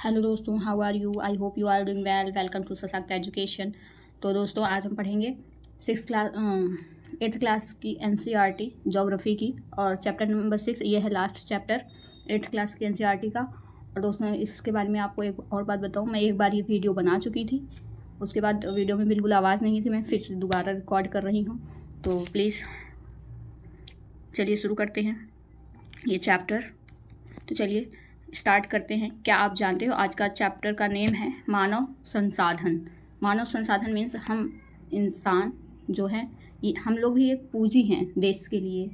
Hello दोस्तों, how are you? I hope you are doing well. Welcome to Sashakt education. तो दोस्तों, आज हम पढ़ेंगे 8th क्लास की एनसीईआरटी ज्योग्राफी की, और चैप्टर नंबर 6 ये है लास्ट चैप्टर 8th क्लास की एनसीईआरटी का। और दोस्तों, इसके बारे में आपको एक और बात बताऊँ, मैं एक बार ये वीडियो बना चुकी थी, उसके बाद वीडियो में बिल्कुल आवाज़ नहीं थी, मैं फिर से दोबारा रिकॉर्ड कर रही हूँ। तो प्लीज़ चलिए शुरू करते हैं ये चैप्टर। तो चलिए स्टार्ट करते हैं। क्या आप जानते हो आज का चैप्टर का नेम है मानव संसाधन। मानव संसाधन मीन्स हम इंसान जो हैं, ये हम लोग भी एक पूंजी हैं देश के लिए,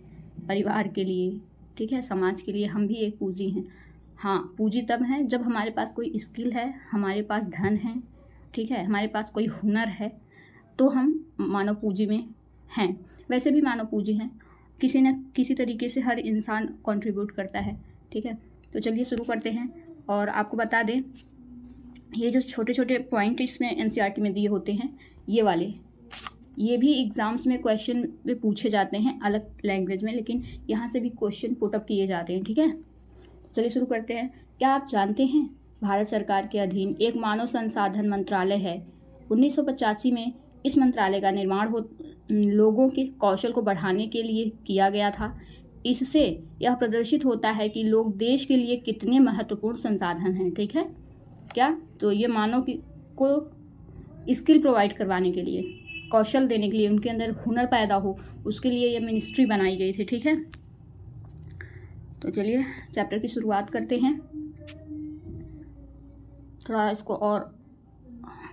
परिवार के लिए, ठीक है, समाज के लिए हम भी एक पूंजी हैं। हाँ, पूंजी तब है जब हमारे पास कोई स्किल है, हमारे पास धन है, ठीक है, हमारे पास कोई हुनर है, तो हम मानव पूंजी में हैं। वैसे भी मानव पूंजी हैं, किसी न किसी तरीके से हर इंसान कंट्रीब्यूट करता है, ठीक है। तो चलिए शुरू करते हैं। और आपको बता दें, ये जो छोटे छोटे पॉइंट इसमें एनसीईआरटी में दिए होते हैं, ये वाले, ये भी एग्ज़ाम्स में क्वेश्चन में पूछे जाते हैं अलग लैंग्वेज में, लेकिन यहाँ से भी क्वेश्चन पुटअप किए जाते हैं, ठीक है। चलिए शुरू करते हैं। क्या आप जानते हैं भारत सरकार के अधीन एक मानव संसाधन मंत्रालय है। 1985 में इस मंत्रालय का निर्माण लोगों के कौशल को बढ़ाने के लिए किया गया था। इससे यह प्रदर्शित होता है कि लोग देश के लिए कितने महत्वपूर्ण संसाधन हैं, ठीक है। क्या? तो ये मानव को स्किल प्रोवाइड करवाने के लिए, कौशल देने के लिए, उनके अंदर हुनर पैदा हो, उसके लिए ये मिनिस्ट्री बनाई गई थी, ठीक है। तो चलिए चैप्टर की शुरुआत करते हैं। थोड़ा इसको और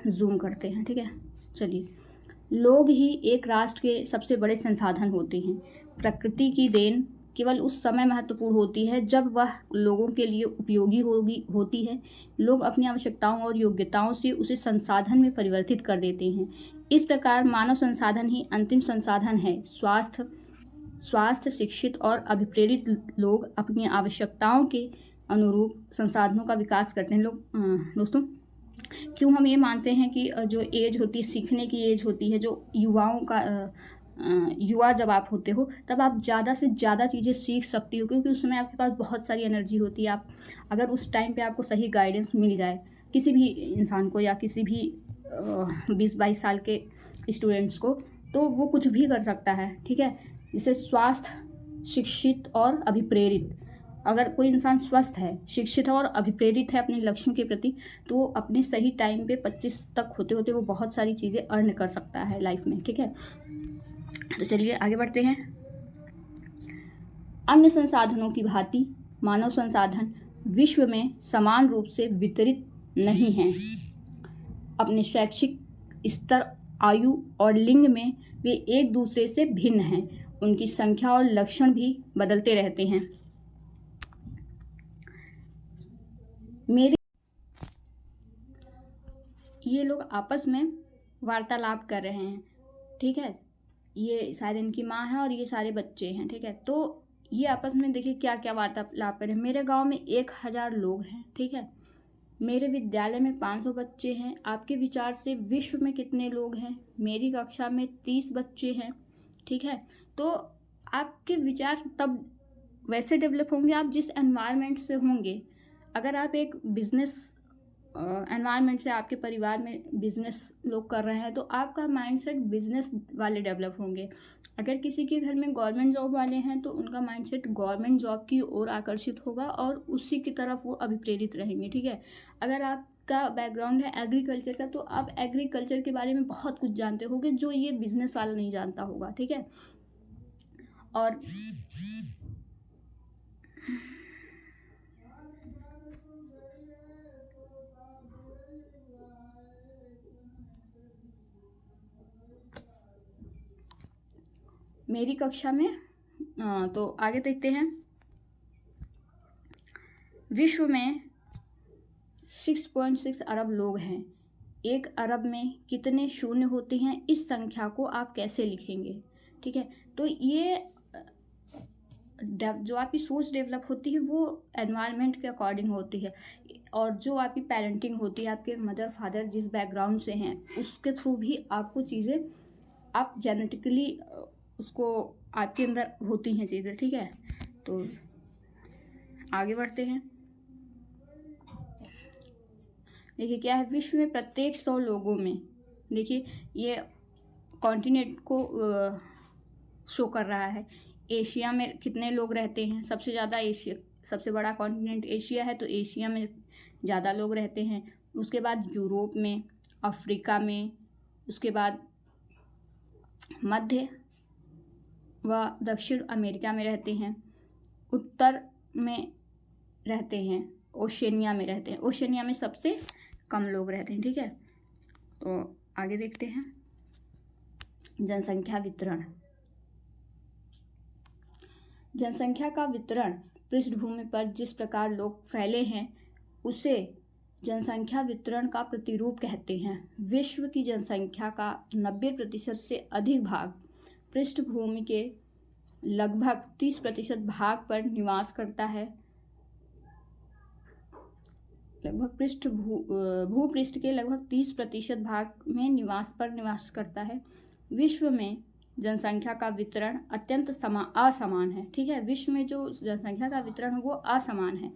जूम करते हैं, ठीक है। चलिए, लोग ही एक राष्ट्र के सबसे बड़े संसाधन होते हैं। प्रकृति की देन केवल उस समय महत्वपूर्ण होती है जब वह लोगों के लिए उपयोगी होती है। लोग अपनी आवश्यकताओं और योग्यताओं से उसे संसाधन में परिवर्तित कर देते हैं। इस प्रकार मानव संसाधन ही अंतिम संसाधन है। स्वास्थ्य, शिक्षित और अभिप्रेरित लोग अपनी आवश्यकताओं के अनुरूप संसाधनों का विकास करते हैं। दोस्तों, क्यों हम ये मानते हैं कि जो एज होती है, सीखने की एज होती है, जो युवाओं का युवा जब आप होते हो तब आप ज़्यादा से ज़्यादा चीज़ें सीख सकती हो, क्योंकि उस समय आपके पास बहुत सारी एनर्जी होती है। आप अगर उस टाइम पे आपको सही गाइडेंस मिल जाए, किसी भी इंसान को या किसी भी 20-22 साल के स्टूडेंट्स को, तो वो कुछ भी कर सकता है, ठीक है। जिससे स्वास्थ्य, शिक्षित और अभिप्रेरित, अगर कोई इंसान स्वस्थ है, शिक्षित है और अभिप्रेरित है अपने लक्ष्यों के प्रति, तो वो अपने सही टाइम पे 25 तक होते होते वो बहुत सारी चीज़ें अर्न कर सकता है लाइफ में, ठीक है। तो चलिए आगे बढ़ते हैं। अन्य संसाधनों की भांति मानव संसाधन विश्व में समान रूप से वितरित नहीं हैं। अपने शैक्षिक स्तर, आयु और लिंग में वे एक दूसरे से भिन्न हैं। उनकी संख्या और लक्षण भी बदलते रहते हैं। ये लोग आपस में वार्तालाप कर रहे हैं, ठीक है। ये शायद इनकी माँ है और ये सारे बच्चे हैं, ठीक है। तो ये आपस में देखिए क्या क्या वार्तालाप कर रहे हैं। मेरे गांव में 1000 लोग हैं, ठीक है। मेरे विद्यालय में 500 बच्चे हैं। आपके विचार से विश्व में कितने लोग हैं? मेरी कक्षा में 30 बच्चे हैं, ठीक है। तो आपके विचार तब वैसे डेवलप होंगे आप जिस एनवायरनमेंट से होंगे। अगर आप एक बिजनेस एनवायरनमेंट से, आपके परिवार में बिजनेस लोग कर रहे हैं, तो आपका माइंडसेट बिजनेस वाले डेवलप होंगे। अगर किसी के घर में गवर्नमेंट जॉब वाले हैं तो उनका माइंडसेट गवर्नमेंट जॉब की ओर आकर्षित होगा और उसी की तरफ वो अभिप्रेरित रहेंगे, ठीक है। अगर आपका बैकग्राउंड है एग्रीकल्चर का, तो आप एग्रीकल्चर के बारे में बहुत कुछ जानते होंगे जो ये बिजनेस वाला नहीं जानता होगा, ठीक है। और मेरी कक्षा में तो आगे देखते हैं। विश्व में 6.6 अरब लोग हैं। 1 अरब में कितने शून्य होते हैं? इस संख्या को आप कैसे लिखेंगे, ठीक है। तो ये जो आपकी सोच डेवलप होती है वो एनवायरनमेंट के अकॉर्डिंग होती है, और जो आपकी पेरेंटिंग होती है, आपके मदर फादर जिस बैकग्राउंड से हैं उसके थ्रू भी आपको चीज़ें, आप जेनेटिकली उसको आपके अंदर होती हैं चीज़ें, ठीक है। तो आगे बढ़ते हैं। देखिए क्या है, विश्व में प्रत्येक 100 लोगों में, देखिए ये कॉन्टिनेंट को शो कर रहा है। एशिया में कितने लोग रहते हैं, सबसे ज़्यादा एशिया, सबसे बड़ा कॉन्टिनेंट एशिया है, तो एशिया में ज़्यादा लोग रहते हैं। उसके बाद यूरोप में, अफ्रीका में, उसके बाद मध्य व दक्षिण अमेरिका में रहते हैं, उत्तर में रहते हैं, ओशनिया में रहते हैं। ओशनिया में सबसे कम लोग रहते हैं। ठीक है, तो आगे देखते हैं जनसंख्या वितरण। जनसंख्या का वितरण पृष्ठभूमि पर जिस प्रकार लोग फैले हैं उसे जनसंख्या वितरण का प्रतिरूप कहते हैं। विश्व की जनसंख्या का 90% से अधिक भाग पृष्ठभूमि के लगभग 30% भाग पर निवास करता है। लगभग भूपृष्ठ के लगभग 30% भाग में निवास करता है। विश्व में जनसंख्या का वितरण अत्यंत असमान है। ठीक है, विश्व में जो जनसंख्या का वितरण है वो असमान है।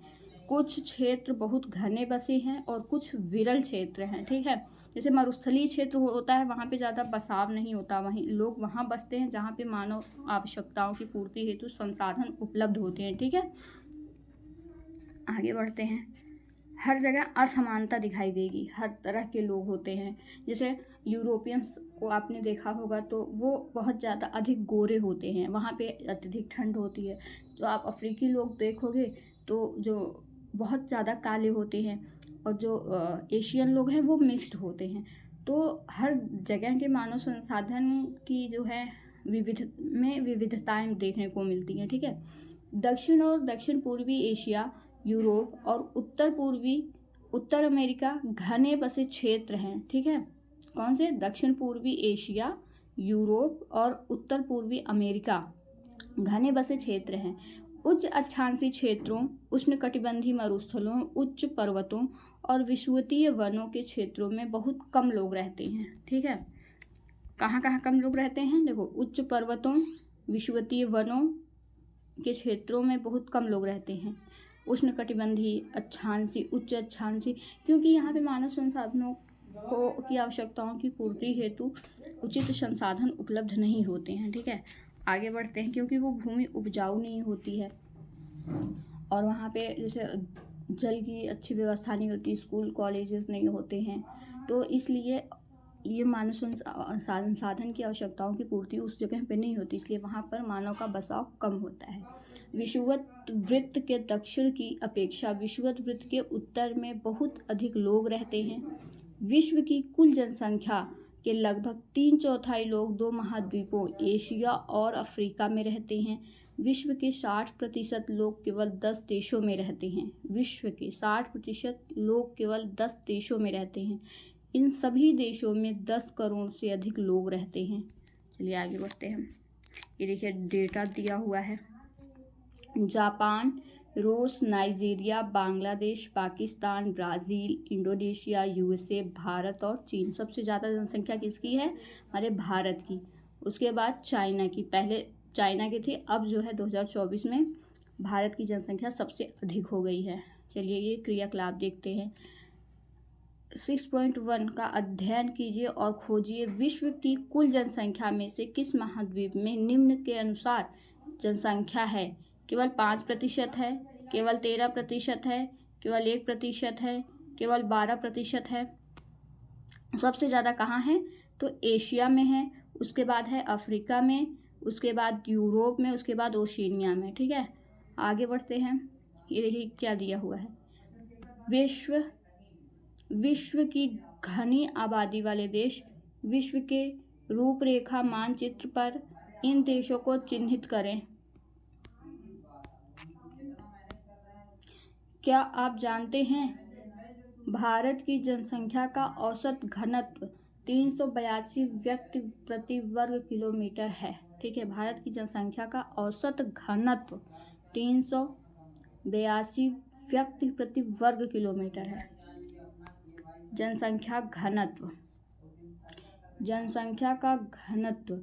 कुछ क्षेत्र बहुत घने बसे हैं और कुछ विरल क्षेत्र हैं। ठीक है, जैसे मरुस्थलीय क्षेत्र होता है, वहाँ पे ज़्यादा बसाव नहीं होता, वहीं लोग वहाँ बसते हैं जहाँ पे मानव आवश्यकताओं की पूर्ति हेतु संसाधन उपलब्ध होते हैं। ठीक है, आगे बढ़ते हैं। हर जगह असमानता दिखाई देगी, हर तरह के लोग होते हैं। जैसे यूरोपियंस को आपने देखा होगा तो वो बहुत ज़्यादा अधिक गोरे होते हैं, वहाँ पे अत्यधिक ठंड होती है। जो आप अफ्रीकी लोग देखोगे तो जो बहुत ज़्यादा काले होते हैं, और जो एशियन लोग हैं वो मिक्स्ड होते हैं। तो हर जगह के मानव संसाधन की जो है विविधताएं देखने को मिलती हैं। ठीक है, दक्षिण और दक्षिण पूर्वी एशिया, यूरोप और उत्तर अमेरिका घने बसे क्षेत्र हैं। ठीक है, कौन से? दक्षिण पूर्वी एशिया, यूरोप और उत्तर पूर्वी अमेरिका घने बसे क्षेत्र हैं। उच्च अक्षांशीय क्षेत्रों, उष्णकटिबंधीय मरुस्थलों, उच्च पर्वतों और विषुवतीय वनों के क्षेत्रों में बहुत कम लोग रहते हैं। ठीक है, कहाँ कहाँ कम लोग रहते हैं? देखो, उच्च पर्वतों, विषुवतीय वनों के क्षेत्रों में बहुत कम लोग रहते हैं। उष्णकटिबंधीय, अक्षांशीय, उच्च अक्षांशीय, क्योंकि यहाँ पे मानव संसाधनों की आवश्यकताओं की पूर्ति हेतु उचित संसाधन उपलब्ध नहीं होते हैं। ठीक है, आगे बढ़ते हैं। क्योंकि वो भूमि उपजाऊ नहीं होती है और वहाँ पे जैसे जल की अच्छी व्यवस्था नहीं होती, स्कूल कॉलेजेस नहीं होते हैं, तो इसलिए ये मानव संसाधन की आवश्यकताओं की पूर्ति उस जगह पे नहीं होती, इसलिए वहाँ पर मानव का बसाव कम होता है। विषुवत वृत्त के दक्षिण की अपेक्षा विषुवत वृत्त के उत्तर में बहुत अधिक लोग रहते हैं। विश्व की कुल जनसंख्या के लगभग 3/4 लोग 2 महाद्वीपों एशिया और अफ्रीका में रहते हैं। विश्व के 60% लोग केवल 10 देशों में रहते हैं। विश्व के 60% लोग केवल 10 देशों में रहते हैं। इन सभी देशों में 10 करोड़ से अधिक लोग रहते हैं। चलिए आगे बढ़ते हैं। ये देखिए डेटा दिया हुआ है। जापान, रूस, Nigeria, Bangladesh, Pakistan, Brazil, Indonesia, USA, Bharat और चीन। सबसे ज़्यादा जनसंख्या किसकी है? हमारे भारत की। उसके बाद चाइना की। पहले चाइना की थी, अब जो है 2024 में भारत की जनसंख्या सबसे अधिक हो गई है। चलिए ये क्रियाकलाप देखते हैं। 6.1 का अध्ययन कीजिए और खोजिए विश्व की कुल जनसंख्या में से किस महाद्वीप में निम्न के अनुसार जनसंख्या है। केवल 5% है, केवल 13% है, केवल 1% है, केवल 12% है। सबसे ज़्यादा कहाँ है? तो एशिया में है, उसके बाद है अफ्रीका में, उसके बाद यूरोप में, उसके बाद ओशिनिया में। ठीक है, आगे बढ़ते हैं। ये देखिए क्या दिया हुआ है। विश्व की घनी आबादी वाले देश। विश्व के रूपरेखा मानचित्र पर इन देशों को चिन्हित करें। क्या आप जानते हैं भारत की जनसंख्या का औसत घनत्व 382 व्यक्ति प्रति वर्ग किलोमीटर है। ठीक है, भारत की जनसंख्या का औसत घनत्व 382 व्यक्ति प्रति वर्ग किलोमीटर है। जनसंख्या का घनत्व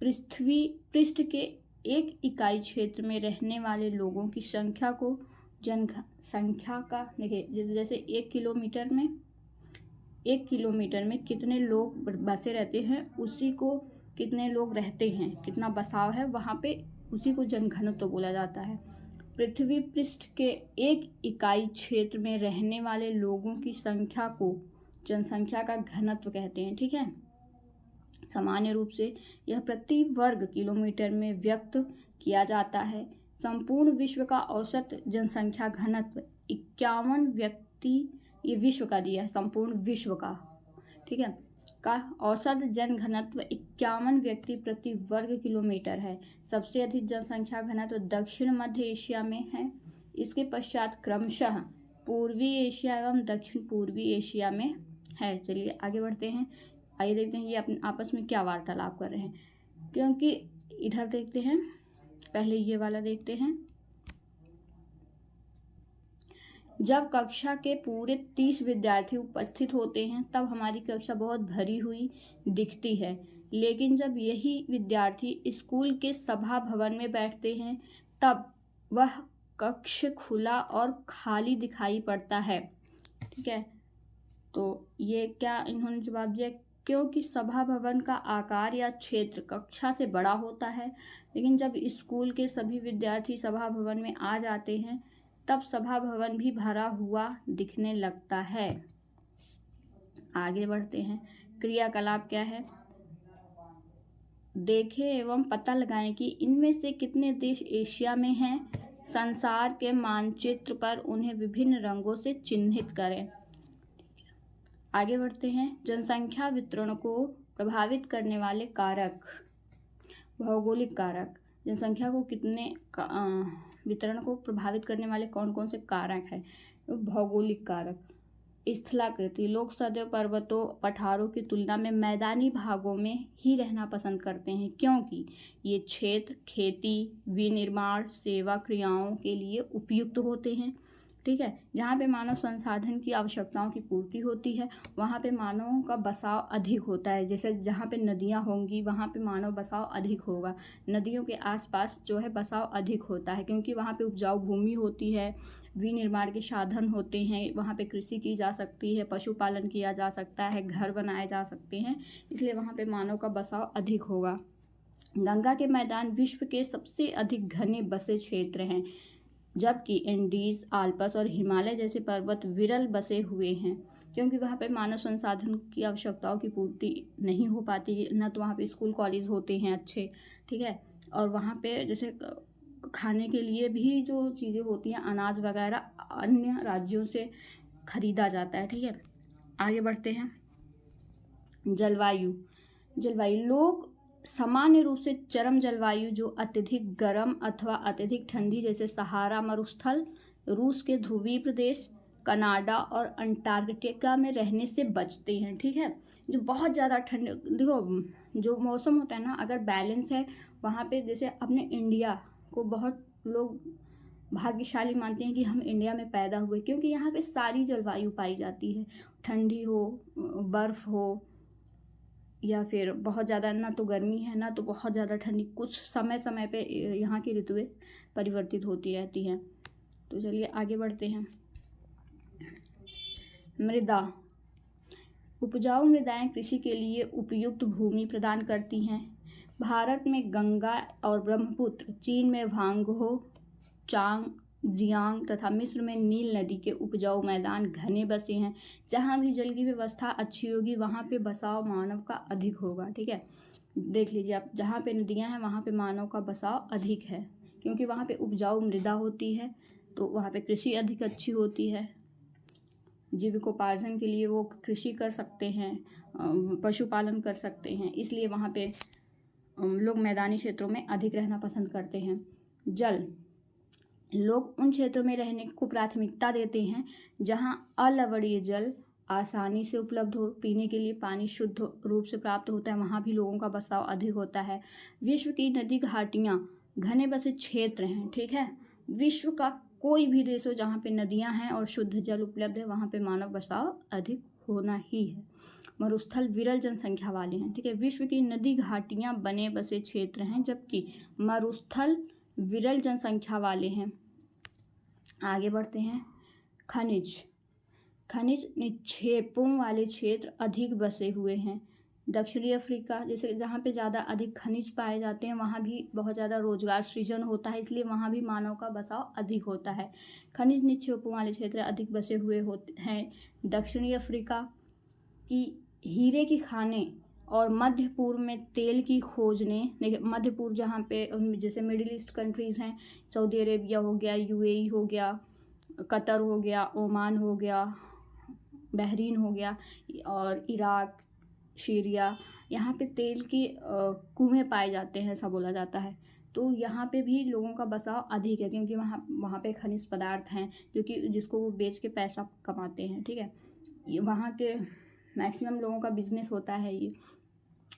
पृष्ठ के एक इकाई क्षेत्र में रहने वाले लोगों की संख्या को जनसंख्या का, देखिए जैसे 1 किलोमीटर में 1 किलोमीटर में कितने लोग बसे रहते हैं, उसी को कितने लोग रहते हैं, कितना बसाव है वहाँ पे, उसी को जनघनत्व बोला जाता है। पृथ्वी पृष्ठ के 1 इकाई क्षेत्र में रहने वाले लोगों की संख्या को जनसंख्या का घनत्व कहते हैं। ठीक है, सामान्य रूप से यह प्रति वर्ग किलोमीटर में व्यक्त किया जाता है। संपूर्ण विश्व का औसत जनसंख्या घनत्व 51 व्यक्ति, ये विश्व का दिया है, संपूर्ण विश्व का, ठीक है, का औसत जन घनत्व 51 व्यक्ति प्रति वर्ग किलोमीटर है। सबसे अधिक जनसंख्या घनत्व दक्षिण मध्य एशिया में है। इसके पश्चात क्रमशः पूर्वी एशिया एवं दक्षिण पूर्वी एशिया में है। चलिए आगे बढ़ते हैं। आइए देखते हैं ये अपने आपस में क्या वार्तालाप कर रहे हैं, क्योंकि इधर देखते हैं, पहले ये वाला देखते हैं। जब कक्षा के पूरे 30 विद्यार्थी उपस्थित होते हैं तब हमारी कक्षा बहुत भरी हुई दिखती है, लेकिन जब यही विद्यार्थी स्कूल के सभा भवन में बैठते हैं तब वह कक्ष खुला और खाली दिखाई पड़ता है। ठीक है, तो ये क्या इन्होंने जवाब दिया, क्योंकि सभा भवन का आकार या क्षेत्र कक्षा से बड़ा होता है, लेकिन जब स्कूल के सभी विद्यार्थी सभा भवन में आ जाते हैं तब सभा भवन भी भरा हुआ दिखने लगता है। आगे बढ़ते हैं। क्रियाकलाप क्या है, देखें एवं पता लगाएं कि इनमें से कितने देश एशिया में हैं। संसार के मानचित्र पर उन्हें विभिन्न रंगों से चिन्हित करें। आगे बढ़ते हैं। जनसंख्या वितरण को प्रभावित करने वाले कारक, भौगोलिक कारक, जनसंख्या को वितरण को प्रभावित करने वाले कौन कौन से कारक हैं। भौगोलिक कारक, स्थलाकृति, लोग सदैव पर्वतों पठारों की तुलना में मैदानी भागों में ही रहना पसंद करते हैं, क्योंकि ये क्षेत्र खेती, विनिर्माण, सेवा क्रियाओं के लिए उपयुक्त होते हैं। ठीक है, जहाँ पे मानव संसाधन की आवश्यकताओं की पूर्ति होती है वहाँ पे मानवों का बसाव अधिक होता है। जैसे जहाँ पे नदियाँ होंगी वहाँ पे मानव बसाव अधिक होगा, नदियों के आसपास जो है बसाव अधिक होता है, क्योंकि वहाँ पे उपजाऊ भूमि होती है, विनिर्माण के साधन होते हैं, वहाँ पे कृषि की जा सकती है, पशुपालन किया जा सकता है, घर बनाए जा सकते हैं, इसलिए वहाँ पे मानव का बसाव अधिक होगा। गंगा के मैदान विश्व के सबसे अधिक घने बसे क्षेत्र हैं, जबकि एंडीज, आल्प्स और हिमालय जैसे पर्वत विरल बसे हुए हैं, क्योंकि वहाँ पे मानव संसाधन की आवश्यकताओं की पूर्ति नहीं हो पाती, न तो वहाँ पे स्कूल कॉलेज होते हैं अच्छे। ठीक है, और वहाँ पे जैसे खाने के लिए भी जो चीज़ें होती हैं, अनाज वगैरह अन्य राज्यों से खरीदा जाता है। ठीक है, आगे बढ़ते हैं। जलवायु, लोग सामान्य रूप से चरम जलवायु जो अत्यधिक गर्म अथवा अत्यधिक ठंडी, जैसे सहारा मरुस्थल, रूस के ध्रुवीय प्रदेश, कनाडा और अंटार्कटिका में रहने से बचते हैं। ठीक है, जो बहुत ज़्यादा ठंड, देखो जो मौसम होता है ना, अगर बैलेंस है वहाँ पे, जैसे अपने इंडिया को बहुत लोग भाग्यशाली मानते हैं कि हम इंडिया में पैदा हुए, क्योंकि यहाँ पे सारी जलवायु पाई जाती है, ठंडी हो, बर्फ़ हो, या फिर बहुत ज़्यादा ना तो गर्मी है ना तो बहुत ज़्यादा ठंडी, कुछ समय समय पे यहाँ की ऋतुएं परिवर्तित होती रहती हैं। तो चलिए आगे बढ़ते हैं। मृदा, उपजाऊ मृदाएं कृषि के लिए उपयुक्त भूमि प्रदान करती हैं। भारत में गंगा और ब्रह्मपुत्र, चीन में वांगहो, जियांग तथा मिस्र में नील नदी के उपजाऊ मैदान घने बसे हैं। जहाँ भी जल की व्यवस्था अच्छी होगी वहाँ पे बसाव मानव का अधिक होगा। ठीक है, देख लीजिए आप, जहाँ पे नदियाँ हैं वहाँ पे मानव का बसाव अधिक है, क्योंकि वहाँ पे उपजाऊ मृदा होती है, तो वहाँ पे कृषि अधिक अच्छी होती है, जीविकोपार्जन के लिए वो कृषि कर सकते हैं, पशुपालन कर सकते हैं, इसलिए वहाँ पे लोग मैदानी क्षेत्रों में अधिक रहना पसंद करते हैं। जल, लोग उन क्षेत्रों में रहने को प्राथमिकता देते हैं जहां अलवणीय जल आसानी से उपलब्ध हो, पीने के लिए पानी शुद्ध रूप से प्राप्त होता है, वहां भी लोगों का बसाव अधिक होता है। विश्व की नदी घाटियां घने बसे क्षेत्र हैं। ठीक है, विश्व का कोई भी देश हो जहाँ पे नदियाँ हैं और शुद्ध जल उपलब्ध है वहाँ पे मानव बसाव अधिक होना ही है। मरुस्थल विरल जनसंख्या वाले हैं। ठीक है, विश्व की नदी घाटियाँ बने बसे क्षेत्र हैं, जबकि मरुस्थल विरल जनसंख्या वाले हैं। आगे बढ़ते हैं। खनिज, खनिज निक्षेपों वाले क्षेत्र अधिक बसे हुए हैं। दक्षिणी अफ्रीका जैसे जहाँ पे ज़्यादा अधिक खनिज पाए जाते हैं वहाँ भी बहुत ज़्यादा रोजगार सृजन होता है, इसलिए वहाँ भी मानव का बसाव अधिक होता है। खनिज निक्षेपों वाले क्षेत्र अधिक बसे हुए होते हैं। दक्षिणी अफ्रीका की हीरे की खानें और मध्य पूर्व में तेल की खोज ने, देखिए मध्य पूर्व जहाँ पे जैसे मिडिल ईस्ट कंट्रीज़ हैं, सऊदी अरेबिया हो गया, यूएई हो गया, कतर हो गया, ओमान हो गया, बहरीन हो गया और इराक, सीरिया, यहाँ पे तेल के कुएँ पाए जाते हैं ऐसा बोला जाता है। तो यहाँ पे भी लोगों का बसाव अधिक है क्योंकि वहाँ पे खनिज पदार्थ हैं जो कि जिसको वो बेच के पैसा कमाते हैं, ठीक है। ये वहाँ के मैक्सिमम लोगों का बिजनेस होता है ये,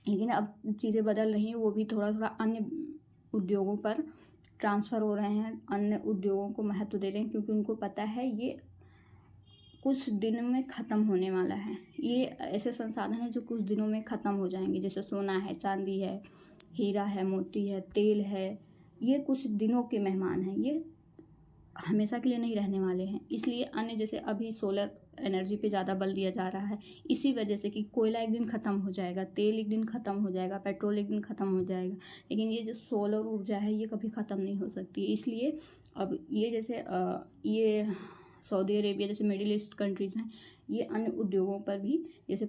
लेकिन अब चीज़ें बदल रही हैं, वो भी थोड़ा थोड़ा अन्य उद्योगों पर ट्रांसफ़र हो रहे हैं, अन्य उद्योगों को महत्व दे रहे हैं क्योंकि उनको पता है ये कुछ दिनों में ख़त्म होने वाला है। ये ऐसे संसाधन हैं जो कुछ दिनों में ख़त्म हो जाएंगे, जैसे सोना है, चांदी है, हीरा है, मोती है, तेल है, ये कुछ दिनों के मेहमान हैं, ये हमेशा के लिए नहीं रहने वाले हैं। इसलिए अन्य जैसे अभी सोलर एनर्जी पे ज़्यादा बल दिया जा रहा है, इसी वजह से कि कोयला एक दिन ख़त्म हो जाएगा, तेल एक दिन ख़त्म हो जाएगा, पेट्रोल एक दिन ख़त्म हो जाएगा, लेकिन ये जो सोलर ऊर्जा है ये कभी ख़त्म नहीं हो सकती। इसलिए अब ये जैसे ये सऊदी अरेबिया जैसे मिडिल ईस्ट कंट्रीज़ हैं, ये अन्य उद्योगों पर भी जैसे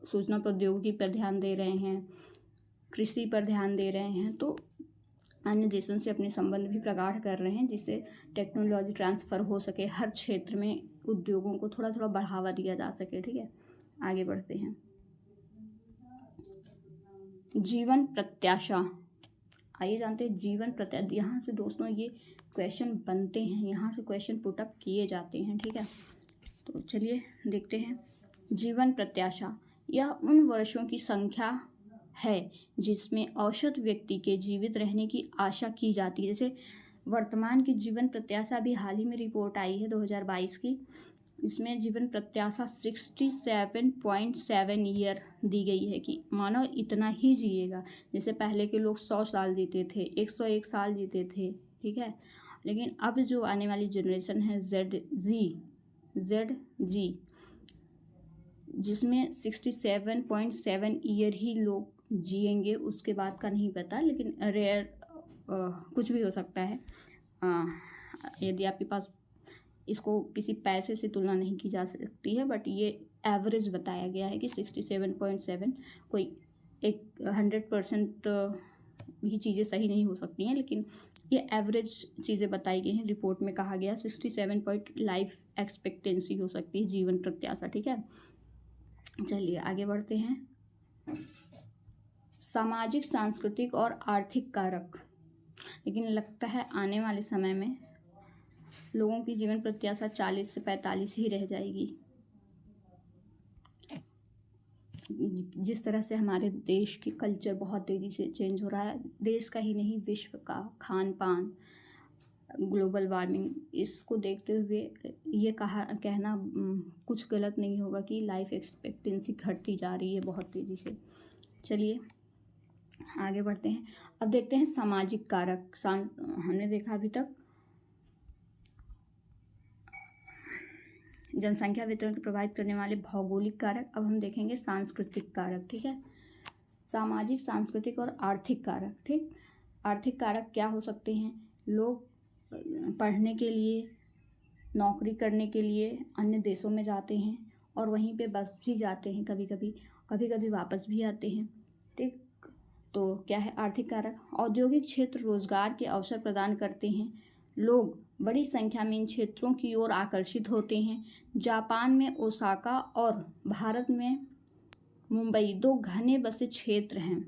सूचना प्रौद्योगिकी पर ध्यान दे रहे हैं, कृषि पर ध्यान दे रहे हैं, तो अन्य देशों से अपने संबंध भी प्रगाढ़ कर रहे हैं जिससे टेक्नोलॉजी ट्रांसफ़र हो सके, हर क्षेत्र में उद्योगों को थोड़ा थोड़ा बढ़ावा दिया जा सके, ठीक है। आगे बढ़ते हैं। जीवन प्रत्याशा, आइए जानते हैं जीवन प्रत्याशा। यहाँ से दोस्तों ये क्वेश्चन बनते हैं, यहाँ से क्वेश्चन पुटअप किए जाते हैं, ठीक है। तो चलिए देखते हैं। जीवन प्रत्याशा यह उन वर्षों की संख्या है जिसमें औसत व्यक्ति के जीवित रहने की आशा की जाती है। जैसे वर्तमान की जीवन प्रत्याशा अभी हाल ही में रिपोर्ट आई है 2022 की, इसमें जीवन प्रत्याशा 67.7 ईयर दी गई है कि मानव इतना ही जिएगा। जैसे पहले के लोग 100 साल जीते थे, 101 साल जीते थे, ठीक है। लेकिन अब जो आने वाली जनरेशन है जेड जी जिसमें 67.7 ईयर ही लोग जिएंगे, उसके बाद का नहीं पता, लेकिन रेयर कुछ भी हो सकता है। यदि आपके पास इसको किसी पैसे से तुलना नहीं की जा सकती है, बट ये एवरेज बताया गया है कि 67.7, कोई एक 100% भी चीज़ें सही नहीं हो सकती हैं, लेकिन ये एवरेज चीज़ें बताई गई हैं। रिपोर्ट में कहा गया 67 लाइफ एक्सपेक्टेंसी हो सकती है, जीवन प्रत्याशा, ठीक है। चलिए आगे बढ़ते हैं। सामाजिक, सांस्कृतिक और आर्थिक कारक, लेकिन लगता है आने वाले समय में लोगों की जीवन प्रत्याशा 40 से 45 ही रह जाएगी। जिस तरह से हमारे देश की कल्चर बहुत तेज़ी से चेंज हो रहा है, देश का ही नहीं विश्व का, खान पान, ग्लोबल वार्मिंग, इसको देखते हुए ये कहना कुछ गलत नहीं होगा कि लाइफ एक्सपेक्टेंसी घटती जा रही है बहुत तेज़ी से। चलिए आगे बढ़ते हैं। अब देखते हैं सामाजिक कारक। हमने देखा अभी तक जनसंख्या वितरण को प्रभावित करने वाले भौगोलिक कारक, अब हम देखेंगे सांस्कृतिक कारक, ठीक है। सामाजिक, सांस्कृतिक और आर्थिक कारक, ठीक। आर्थिक कारक क्या हो सकते हैं? लोग पढ़ने के लिए, नौकरी करने के लिए अन्य देशों में जाते हैं और वहीं पे बस भी जाते हैं, कभी कभी वापस भी आते हैं, ठीक। तो क्या है आर्थिक कारक? औद्योगिक क्षेत्र रोजगार के अवसर प्रदान करते हैं, लोग बड़ी संख्या में इन क्षेत्रों की ओर आकर्षित होते हैं। जापान में ओसाका और भारत में मुंबई 2 घने बसे क्षेत्र हैं।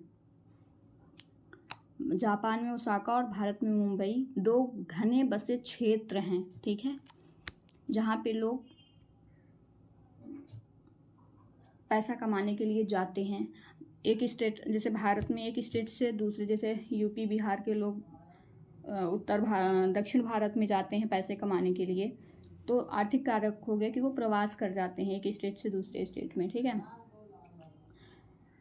जापान में ओसाका और भारत में मुंबई 2 घने बसे क्षेत्र हैं, ठीक है, जहाँ पे लोग पैसा कमाने के लिए जाते हैं। एक स्टेट, जैसे भारत में एक स्टेट से दूसरे, जैसे यूपी बिहार के लोग दक्षिण भारत में जाते हैं पैसे कमाने के लिए, तो आर्थिक कारक हो गया कि वो प्रवास कर जाते हैं एक स्टेट से दूसरे स्टेट में, ठीक है।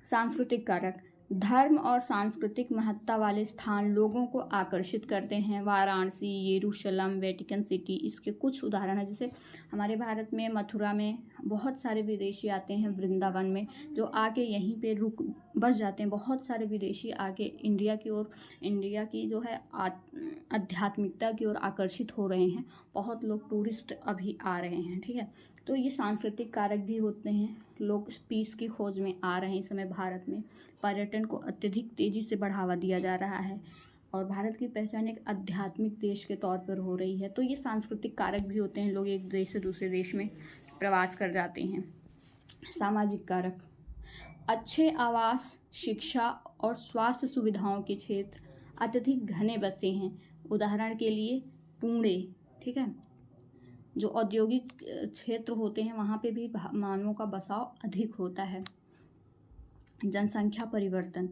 सांस्कृतिक कारक, धर्म और सांस्कृतिक महत्ता वाले स्थान लोगों को आकर्षित करते हैं। वाराणसी, यरूशलेम, वेटिकन सिटी इसके कुछ उदाहरण हैं। जैसे हमारे भारत में मथुरा में बहुत सारे विदेशी आते हैं, वृंदावन में जो आके यहीं पे रुक बस जाते हैं। बहुत सारे विदेशी आके इंडिया की जो है आध्यात्मिकता की ओर आकर्षित हो रहे हैं। बहुत लोग टूरिस्ट अभी आ रहे हैं, ठीक है। तो ये सांस्कृतिक कारक भी होते हैं। लोग पीस की खोज में आ रहे हैं इस समय भारत में। पर्यटन को अत्यधिक तेज़ी से बढ़ावा दिया जा रहा है और भारत की पहचान एक आध्यात्मिक देश के तौर पर हो रही है। तो ये सांस्कृतिक कारक भी होते हैं। लोग एक देश से दूसरे देश में प्रवास कर जाते हैं। सामाजिक कारक, अच्छे आवास, शिक्षा और स्वास्थ्य सुविधाओं के क्षेत्र अत्यधिक घने बसे हैं। उदाहरण के लिए पुणे, ठीक है। जो औद्योगिक क्षेत्र होते हैं वहाँ पे भी मानवों का बसाव अधिक होता है। जनसंख्या परिवर्तन,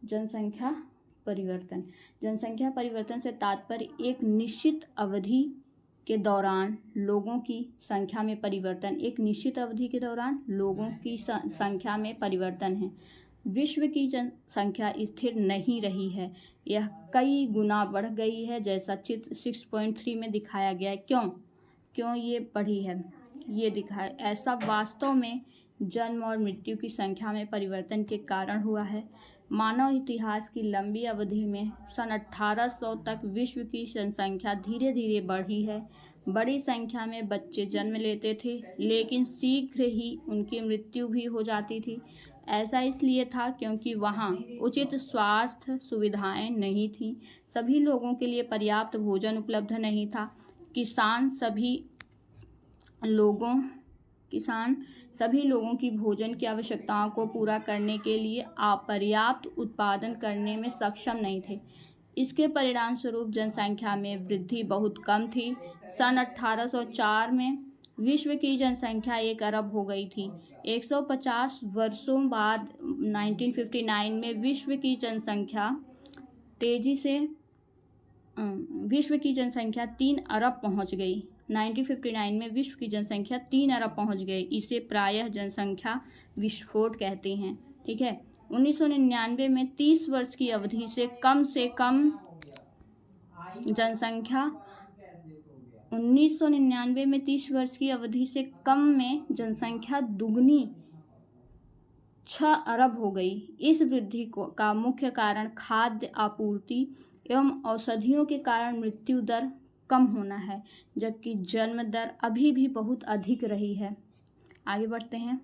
जनसंख्या परिवर्तन से तात्पर्य एक निश्चित अवधि के दौरान लोगों की संख्या में परिवर्तन, संख्या में परिवर्तन है। विश्व की जनसंख्या स्थिर नहीं रही है, यह कई गुना बढ़ गई है, जैसा चित्र 6.3 में दिखाया गया है। क्यों ये बढ़ी है, ये दिखाया। ऐसा वास्तव में जन्म और मृत्यु की संख्या में परिवर्तन के कारण हुआ है। मानव इतिहास की लंबी अवधि में सन 1800 तक विश्व की जनसंख्या धीरे धीरे बढ़ी है। बड़ी संख्या में बच्चे जन्म लेते थे, लेकिन शीघ्र ही उनकी मृत्यु भी हो जाती थी। ऐसा इसलिए था क्योंकि वहाँ उचित स्वास्थ्य सुविधाएं नहीं थीं, सभी लोगों के लिए पर्याप्त भोजन उपलब्ध नहीं था। किसान सभी लोगों की भोजन की आवश्यकताओं को पूरा करने के लिए अपर्याप्त उत्पादन करने में सक्षम नहीं थे। इसके परिणाम स्वरूप जनसंख्या में वृद्धि बहुत कम थी। सन 1804 में विश्व की जनसंख्या 1 अरब हो गई थी। 150 वर्षों बाद 1959 में विश्व की जनसंख्या 3 अरब पहुंच गई। 1959 में विश्व की जनसंख्या 3 अरब पहुंच गई। इसे प्रायः जनसंख्या विस्फोट कहते हैं, ठीक है। 1999 में 30 वर्ष की अवधि से कम जनसंख्या 1999 में 30 वर्ष की अवधि से कम में जनसंख्या दुगनी 6 अरब हो गई। इस वृद्धि का मुख्य कारण खाद्य आपूर्ति एवं औषधियों के कारण मृत्यु दर कम होना है, जबकि जन्म दर अभी भी बहुत अधिक रही है। आगे बढ़ते हैं।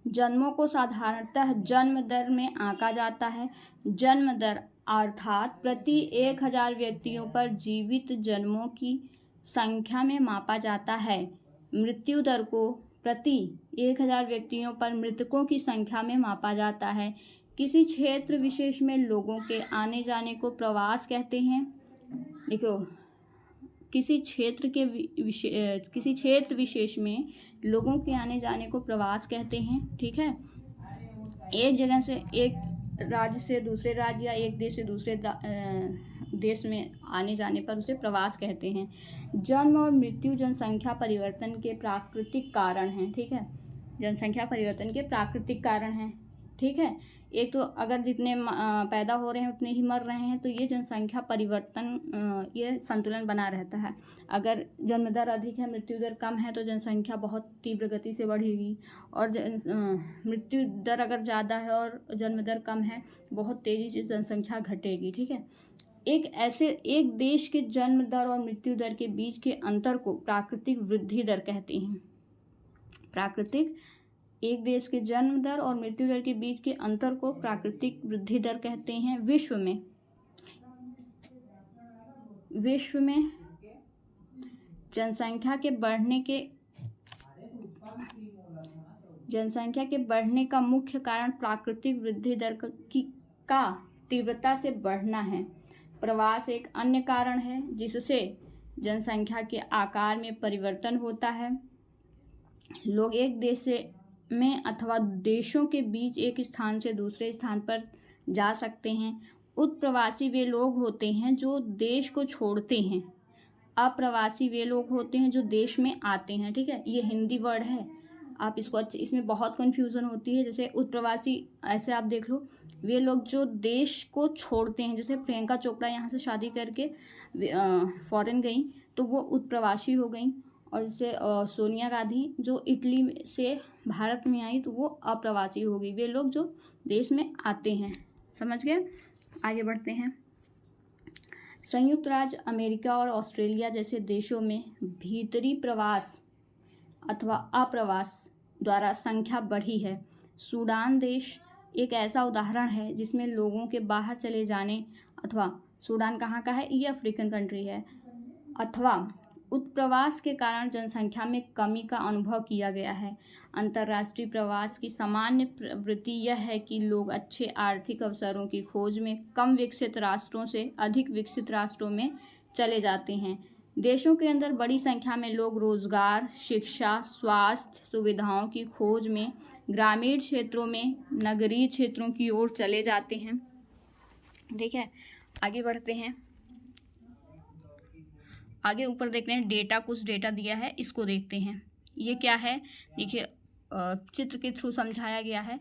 जन्मों को साधारणतः जन्म दर में आंका जाता है। जन्म दर अर्थात प्रति 1000 व्यक्तियों पर जीवित जन्मों की संख्या में मापा जाता है। मृत्यु दर को प्रति 1000 व्यक्तियों पर मृतकों की संख्या में मापा जाता है। किसी क्षेत्र विशेष में लोगों के आने जाने को प्रवास कहते हैं। देखो, किसी क्षेत्र विशेष में लोगों के आने जाने को प्रवास कहते हैं, ठीक है। एक जगह से एक राज्य से दूसरे राज्य या एक देश से दूसरे देश में आने जाने पर उसे प्रवास कहते हैं। जन्म और मृत्यु जनसंख्या परिवर्तन के प्राकृतिक कारण हैं, ठीक है। जनसंख्या परिवर्तन के प्राकृतिक कारण हैं, ठीक है। एक तो अगर जितने पैदा हो रहे हैं उतने ही मर रहे हैं, तो ये जनसंख्या परिवर्तन ये संतुलन बना रहता है। अगर जन्म दर अधिक है, मृत्यु दर कम है, तो जनसंख्या बहुत तीव्र गति से बढ़ेगी। और मृत्यु दर अगर ज़्यादा है और जन्म दर कम है, बहुत तेज़ी से जनसंख्या घटेगी, ठीक है। एक देश के जन्म दर और मृत्यु दर के बीच के अंतर को प्राकृतिक वृद्धि दर कहते हैं। एक देश के जन्म दर और मृत्यु दर के बीच के अंतर को प्राकृतिक वृद्धि दर कहते हैं। विश्व में जनसंख्या के बढ़ने का मुख्य कारण प्राकृतिक वृद्धि दर का तीव्रता से बढ़ना है। प्रवास एक अन्य कारण है जिससे जनसंख्या के आकार में परिवर्तन होता है। लोग एक देश में अथवा देशों के बीच एक स्थान से दूसरे स्थान पर जा सकते हैं। उत्प्रवासी वे लोग होते हैं जो देश को छोड़ते हैं। अप्रवासी वे लोग होते हैं जो देश में आते हैं, ठीक है। ये हिंदी वर्ड है। आप इसको अच्छे, इसमें बहुत कन्फ्यूज़न होती है। जैसे उत्प्रवासी, ऐसे आप देख लो, वे लोग जो देश को छोड़ते हैं, जैसे प्रियंका चोपड़ा यहाँ से शादी करके फॉरेन गई तो वो उत्प्रवासी हो गई, और जैसे सोनिया गांधी जो इटली से भारत में आई तो वो अप्रवासी हो गई। वे लोग जो देश में आते हैं, समझ गए। आगे बढ़ते हैं। संयुक्त राज्य अमेरिका और ऑस्ट्रेलिया जैसे देशों में भीतरी प्रवास अथवा अप्रवास द्वारा संख्या बढ़ी है। सूडान देश एक ऐसा उदाहरण है जिसमें लोगों के बाहर चले जाने, अथवा सूडान कहाँ का है, ये अफ्रीकन कंट्री है, अथवा उत्प्रवास के कारण जनसंख्या में कमी का अनुभव किया गया है। अंतर्राष्ट्रीय प्रवास की सामान्य प्रवृत्ति यह है कि लोग अच्छे आर्थिक अवसरों की खोज में कम विकसित राष्ट्रों से अधिक विकसित राष्ट्रों में चले जाते हैं। देशों के अंदर बड़ी संख्या में लोग रोजगार, शिक्षा, स्वास्थ्य सुविधाओं की खोज में ग्रामीण क्षेत्रों में नगरीय क्षेत्रों की ओर चले जाते हैं। ठीक है, आगे बढ़ते हैं। आगे ऊपर देखते हैं डेटा, कुछ डेटा दिया है, इसको देखते हैं। ये क्या है, देखिए चित्र के थ्रू समझाया गया है।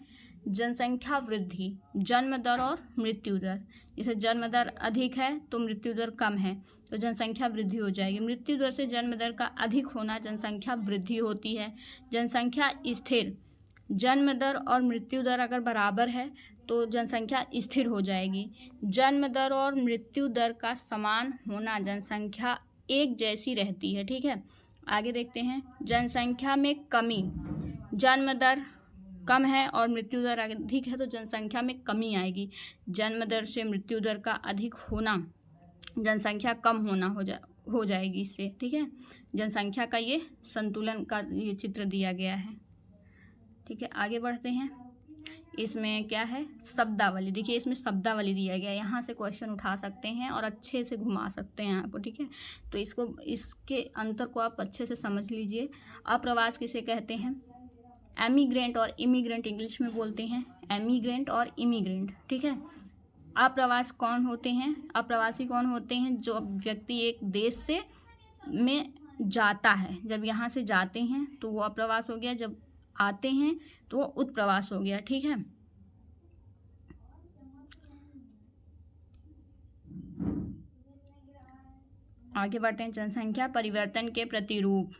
जनसंख्या वृद्धि, जन्म दर और मृत्यु दर। जैसे जन्म दर अधिक है तो मृत्यु दर कम है, तो जनसंख्या वृद्धि हो जाएगी। मृत्यु दर से जन्म दर का अधिक होना जनसंख्या वृद्धि होती है। जनसंख्या स्थिर, जन्म दर और मृत्यु दर अगर बराबर है तो जनसंख्या स्थिर हो जाएगी। जन्म दर और मृत्यु दर का समान होना जनसंख्या एक जैसी रहती है। ठीक है, आगे देखते हैं। जनसंख्या में कमी, जन्म दर कम है और मृत्यु दर अधिक है तो जनसंख्या में कमी आएगी। जन्म दर से मृत्यु दर का अधिक होना जनसंख्या कम होना हो जाएगी इससे। ठीक है, जनसंख्या का ये संतुलन का ये चित्र दिया गया है। ठीक है, आगे बढ़ते हैं। इसमें क्या है, शब्दावली। देखिए इसमें शब्दावली दिया गया है, यहाँ से क्वेश्चन उठा सकते हैं और अच्छे से घुमा सकते हैं आपको। ठीक है, तो इसके अंतर को आप अच्छे से समझ लीजिए। अप्रवास किसे कहते हैं, एमिग्रेंट और इमिग्रेंट इंग्लिश में बोलते हैं, एमिग्रेंट और इमिग्रेंट। ठीक है, अप्रवास कौन होते हैं, अप्रवासी कौन होते हैं, जो व्यक्ति एक देश से में जाता है, जब यहाँ से जाते हैं तो वो अप्रवास हो गया, जब आते हैं तो वो उत्प्रवास हो गया। ठीक है, आगे बढ़ते हैं। जनसंख्या परिवर्तन के प्रतिरूप,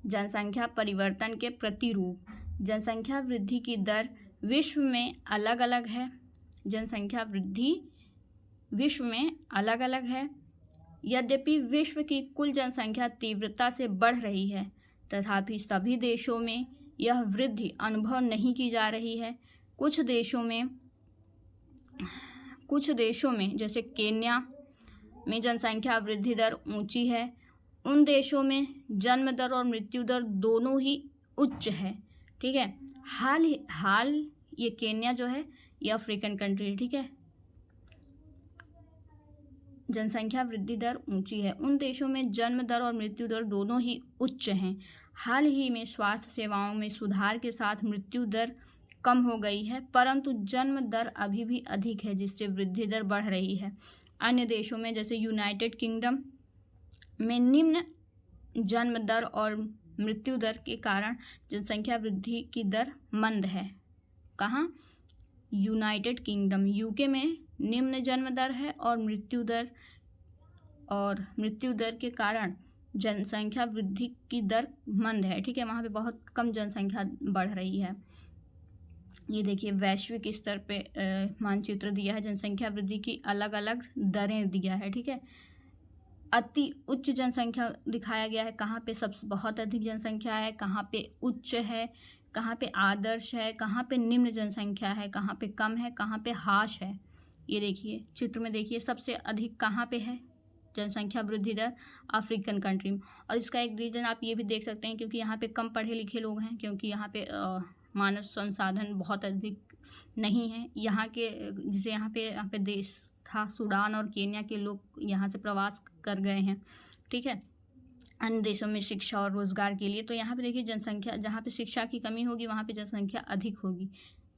जनसंख्या परिवर्तन के प्रतिरूप। जनसंख्या वृद्धि की दर विश्व में अलग अलग है। जनसंख्या वृद्धि विश्व में अलग अलग है। यद्यपि विश्व की कुल जनसंख्या तीव्रता से बढ़ रही है, तथापि सभी देशों में यह वृद्धि अनुभव नहीं की जा रही है। कुछ देशों में जैसे केन्या में जनसंख्या वृद्धि दर ऊंची है। उन देशों में जन्म दर और मृत्यु दर दोनों ही उच्च है। ठीक है, हाल ये केन्या जो है ये अफ्रीकन कंट्री है। ठीक है, जनसंख्या वृद्धि दर ऊंची है, उन देशों में जन्म दर और मृत्यु दर दोनों ही उच्च हैं। हाल ही में स्वास्थ्य सेवाओं में सुधार के साथ मृत्यु दर कम हो गई है, परंतु जन्म दर अभी भी अधिक है, जिससे वृद्धि दर बढ़ रही है। अन्य देशों में जैसे यूनाइटेड किंगडम में निम्न जन्म दर और मृत्यु दर के कारण जनसंख्या वृद्धि की दर मंद है। कहाँ, यूनाइटेड किंगडम, यूके में निम्न जन्म दर है और मृत्यु दर के कारण जनसंख्या वृद्धि की दर मंद है। ठीक है, वहाँ पे बहुत कम जनसंख्या बढ़ रही है। ये देखिए वैश्विक स्तर पे मानचित्र दिया है, जनसंख्या वृद्धि की अलग अलग दरें दिया है। ठीक है, अति उच्च जनसंख्या दिखाया गया है, कहाँ पे सबसे बहुत अधिक जनसंख्या है, कहाँ पे उच्च है, कहाँ पे आदर्श है, कहाँ पे निम्न जनसंख्या है, कहाँ पे कम है, कहाँ पे हाश है। ये देखिए चित्र में, देखिए सबसे अधिक कहाँ पे है जनसंख्या वृद्धि दर, अफ्रीकन कंट्री में। और इसका एक रीज़न आप ये भी देख सकते हैं, क्योंकि यहाँ पे कम पढ़े लिखे लोग हैं, क्योंकि यहाँ पे मानव संसाधन बहुत अधिक नहीं है। यहाँ के जैसे यहाँ पे देश था सूडान और केन्या के लोग यहाँ से प्रवास कर गए हैं। ठीक है, अन्य देशों में शिक्षा और रोज़गार के लिए। तो यहाँ पे देखिए जनसंख्या, जहाँ पे शिक्षा की कमी होगी वहाँ पे जनसंख्या अधिक होगी।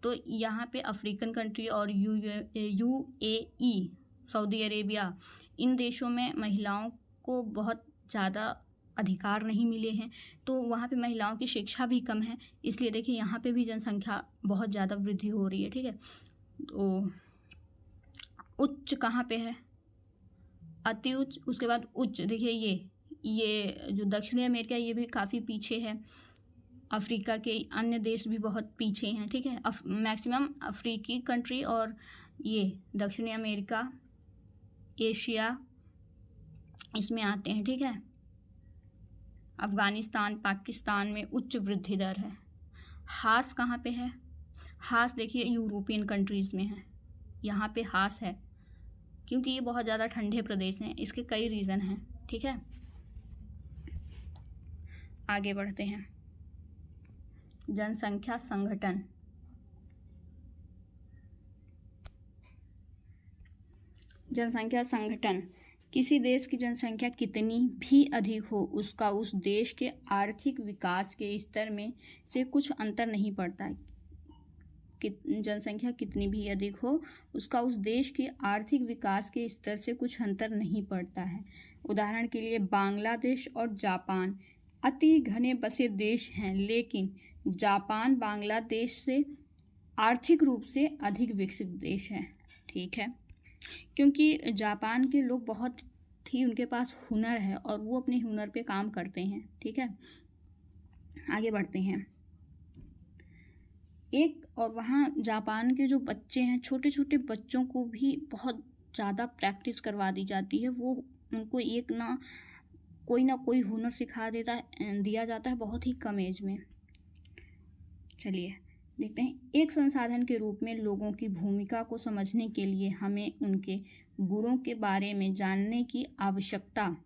तो यहाँ पे अफ्रीकन कंट्री और UAE, सऊदी अरेबिया, इन देशों में महिलाओं को बहुत ज़्यादा अधिकार नहीं मिले हैं, तो वहाँ पे महिलाओं की शिक्षा भी कम है, इसलिए देखिए यहाँ पे भी जनसंख्या बहुत ज़्यादा वृद्धि हो रही है। ठीक है, तो उच्च कहाँ पे है, अति उच्च, उसके बाद उच्च। देखिए ये जो दक्षिणी अमेरिका ये भी काफ़ी पीछे है, अफ्रीका के अन्य देश भी बहुत पीछे हैं। ठीक है, मैक्सिमम अफ्रीकी कंट्री और ये दक्षिणी अमेरिका, एशिया इसमें आते हैं। ठीक है, अफ़गानिस्तान, पाकिस्तान में उच्च वृद्धि दर है। ह्रास कहाँ पे है, ह्रास देखिए यूरोपियन कंट्रीज़ में है, यहाँ पे ह्रास है क्योंकि ये बहुत ज़्यादा ठंडे प्रदेश हैं, इसके कई रीज़न हैं। ठीक है, आगे बढ़ते हैं। जनसंख्या संगठन, जनसंख्या संगठन किसी देश की जनसंख्या कितनी भी अधिक हो, उसका उस देश के आर्थिक विकास के स्तर में से कुछ अंतर नहीं पड़ता। जनसंख्या कितनी भी अधिक हो, उसका उस देश के आर्थिक विकास के स्तर से कुछ अंतर नहीं पड़ता है। उदाहरण के लिए बांग्लादेश और जापान अति घने बसे देश हैं, लेकिन जापान बांग्लादेश से आर्थिक रूप से अधिक विकसित देश है। ठीक है, क्योंकि जापान के लोग बहुत ही, उनके पास हुनर है और वो अपने हुनर पे काम करते हैं। ठीक है, आगे बढ़ते हैं। और वहाँ जापान के जो बच्चे हैं, छोटे छोटे बच्चों को भी बहुत ज़्यादा प्रैक्टिस करवा दी जाती है। वो उनको कोई ना कोई हुनर दिया जाता है बहुत ही कम एज में। चलिए देखते हैं। एक संसाधन के रूप में लोगों की भूमिका को समझने के लिए हमें उनके गुणों के बारे में जानने की आवश्यकता।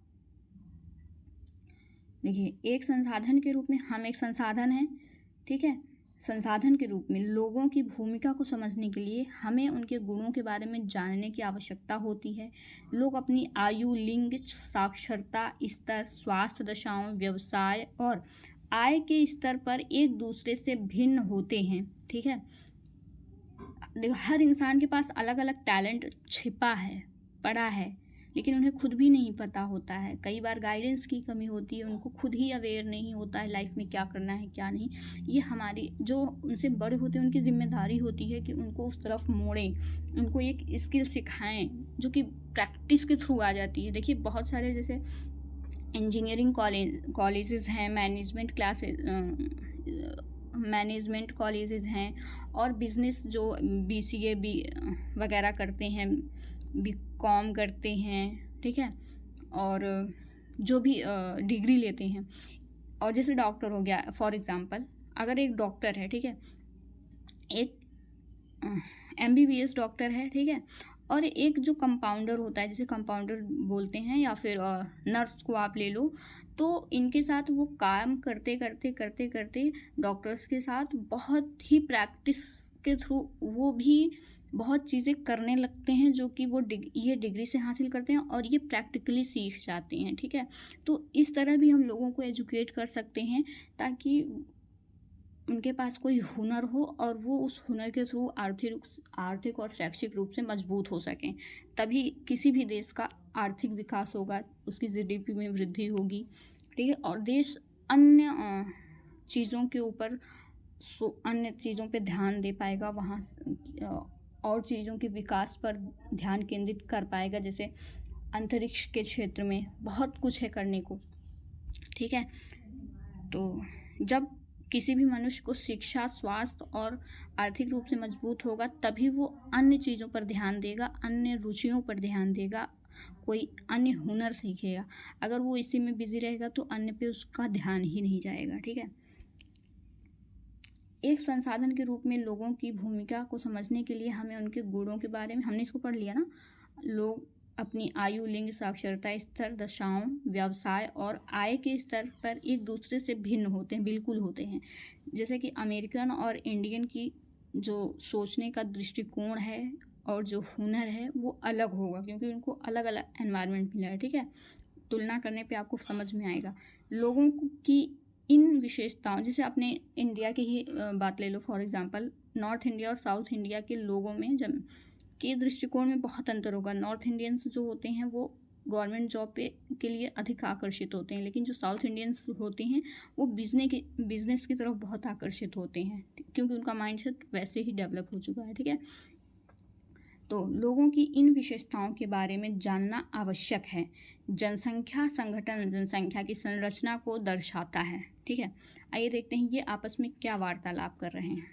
देखिए, एक संसाधन के रूप में, हम एक संसाधन हैं। ठीक है, संसाधन के रूप में लोगों की भूमिका को समझने के लिए हमें उनके गुणों के बारे में जानने की आवश्यकता होती है। लोग अपनी आयु, लिंग, साक्षरता स्तर, स्वास्थ्य दशाओं, व्यवसाय और आय के स्तर पर एक दूसरे से भिन्न होते हैं। ठीक है, हर इंसान के पास अलग अलग टैलेंट छिपा है, पड़ा है, लेकिन उन्हें खुद भी नहीं पता होता है। कई बार गाइडेंस की कमी होती है, उनको खुद ही अवेयर नहीं होता है लाइफ में क्या करना है क्या नहीं। ये हमारी, जो उनसे बड़े होते हैं, उनकी जिम्मेदारी होती है कि उनको उस तरफ मोड़ें, उनको एक स्किल सिखाएं जो कि प्रैक्टिस के थ्रू आ जाती है। देखिए, बहुत सारे जैसे इंजीनियरिंग कॉलेजेस हैं, मैनेजमेंट कॉलेजेस हैं, और बिजनेस जो BCA वगैरह करते हैं, BCom करते हैं। ठीक है, और जो भी डिग्री लेते हैं, और जैसे डॉक्टर हो गया फॉर एग्जांपल, अगर एक डॉक्टर है, ठीक है, एक MBBS डॉक्टर है, ठीक है, और एक जो कंपाउंडर होता है, जैसे कंपाउंडर बोलते हैं, या फिर नर्स को आप ले लो, तो इनके साथ वो काम करते करते डॉक्टर्स के साथ बहुत ही प्रैक्टिस के थ्रू वो भी बहुत चीज़ें करने लगते हैं, जो कि वो ये डिग्री से हासिल करते हैं और ये प्रैक्टिकली सीख जाते हैं। ठीक है, तो इस तरह भी हम लोगों को एजुकेट कर सकते हैं ताकि उनके पास कोई हुनर हो और वो उस हुनर के थ्रू आर्थिक और शैक्षिक रूप से मजबूत हो सकें। तभी किसी भी देश का आर्थिक विकास होगा, उसकी GDP में वृद्धि होगी। ठीक है, और देश अन्य चीज़ों के ऊपर अन्य चीज़ों पे ध्यान दे पाएगा, वहाँ और चीज़ों के विकास पर ध्यान केंद्रित कर पाएगा। जैसे अंतरिक्ष के क्षेत्र में बहुत कुछ है करने को। ठीक है, तो जब किसी भी मनुष्य को शिक्षा, स्वास्थ्य और आर्थिक रूप से मजबूत होगा, तभी वो अन्य चीज़ों पर ध्यान देगा, अन्य रुचियों पर ध्यान देगा, कोई अन्य हुनर सीखेगा। अगर वो इसी में बिजी रहेगा तो अन्य पे उसका ध्यान ही नहीं जाएगा। ठीक है, एक संसाधन के रूप में लोगों की भूमिका को समझने के लिए हमें उनके गुणों के बारे में, हमने इसको पढ़ लिया ना, लोग अपनी आयु, लिंग, साक्षरता स्तर, दशाओं, व्यवसाय और आय के स्तर पर एक दूसरे से भिन्न होते हैं, बिल्कुल होते हैं। जैसे कि अमेरिकन और इंडियन की जो सोचने का दृष्टिकोण है और जो हुनर है वो अलग होगा, क्योंकि उनको अलग अलग एनवायरनमेंट मिला है। ठीक है, तुलना करने पे आपको समझ में आएगा लोगों की इन विशेषताओं। जैसे अपने इंडिया की ही बात ले लो, फॉर एग्जांपल नॉर्थ इंडिया और साउथ इंडिया के लोगों में के दृष्टिकोण में बहुत अंतर होगा। नॉर्थ इंडियंस जो होते हैं वो गवर्नमेंट जॉब के लिए अधिक आकर्षित होते हैं, लेकिन जो साउथ इंडियंस होते हैं वो बिजनेस की तरफ बहुत आकर्षित होते हैं, क्योंकि उनका माइंडसेट वैसे ही डेवलप हो चुका है। ठीक है, तो लोगों की इन विशेषताओं के बारे में जानना आवश्यक है। जनसंख्या संगठन जनसंख्या की संरचना को दर्शाता है। ठीक है, आइए देखते हैं ये आपस में क्या वार्तालाप कर रहे हैं।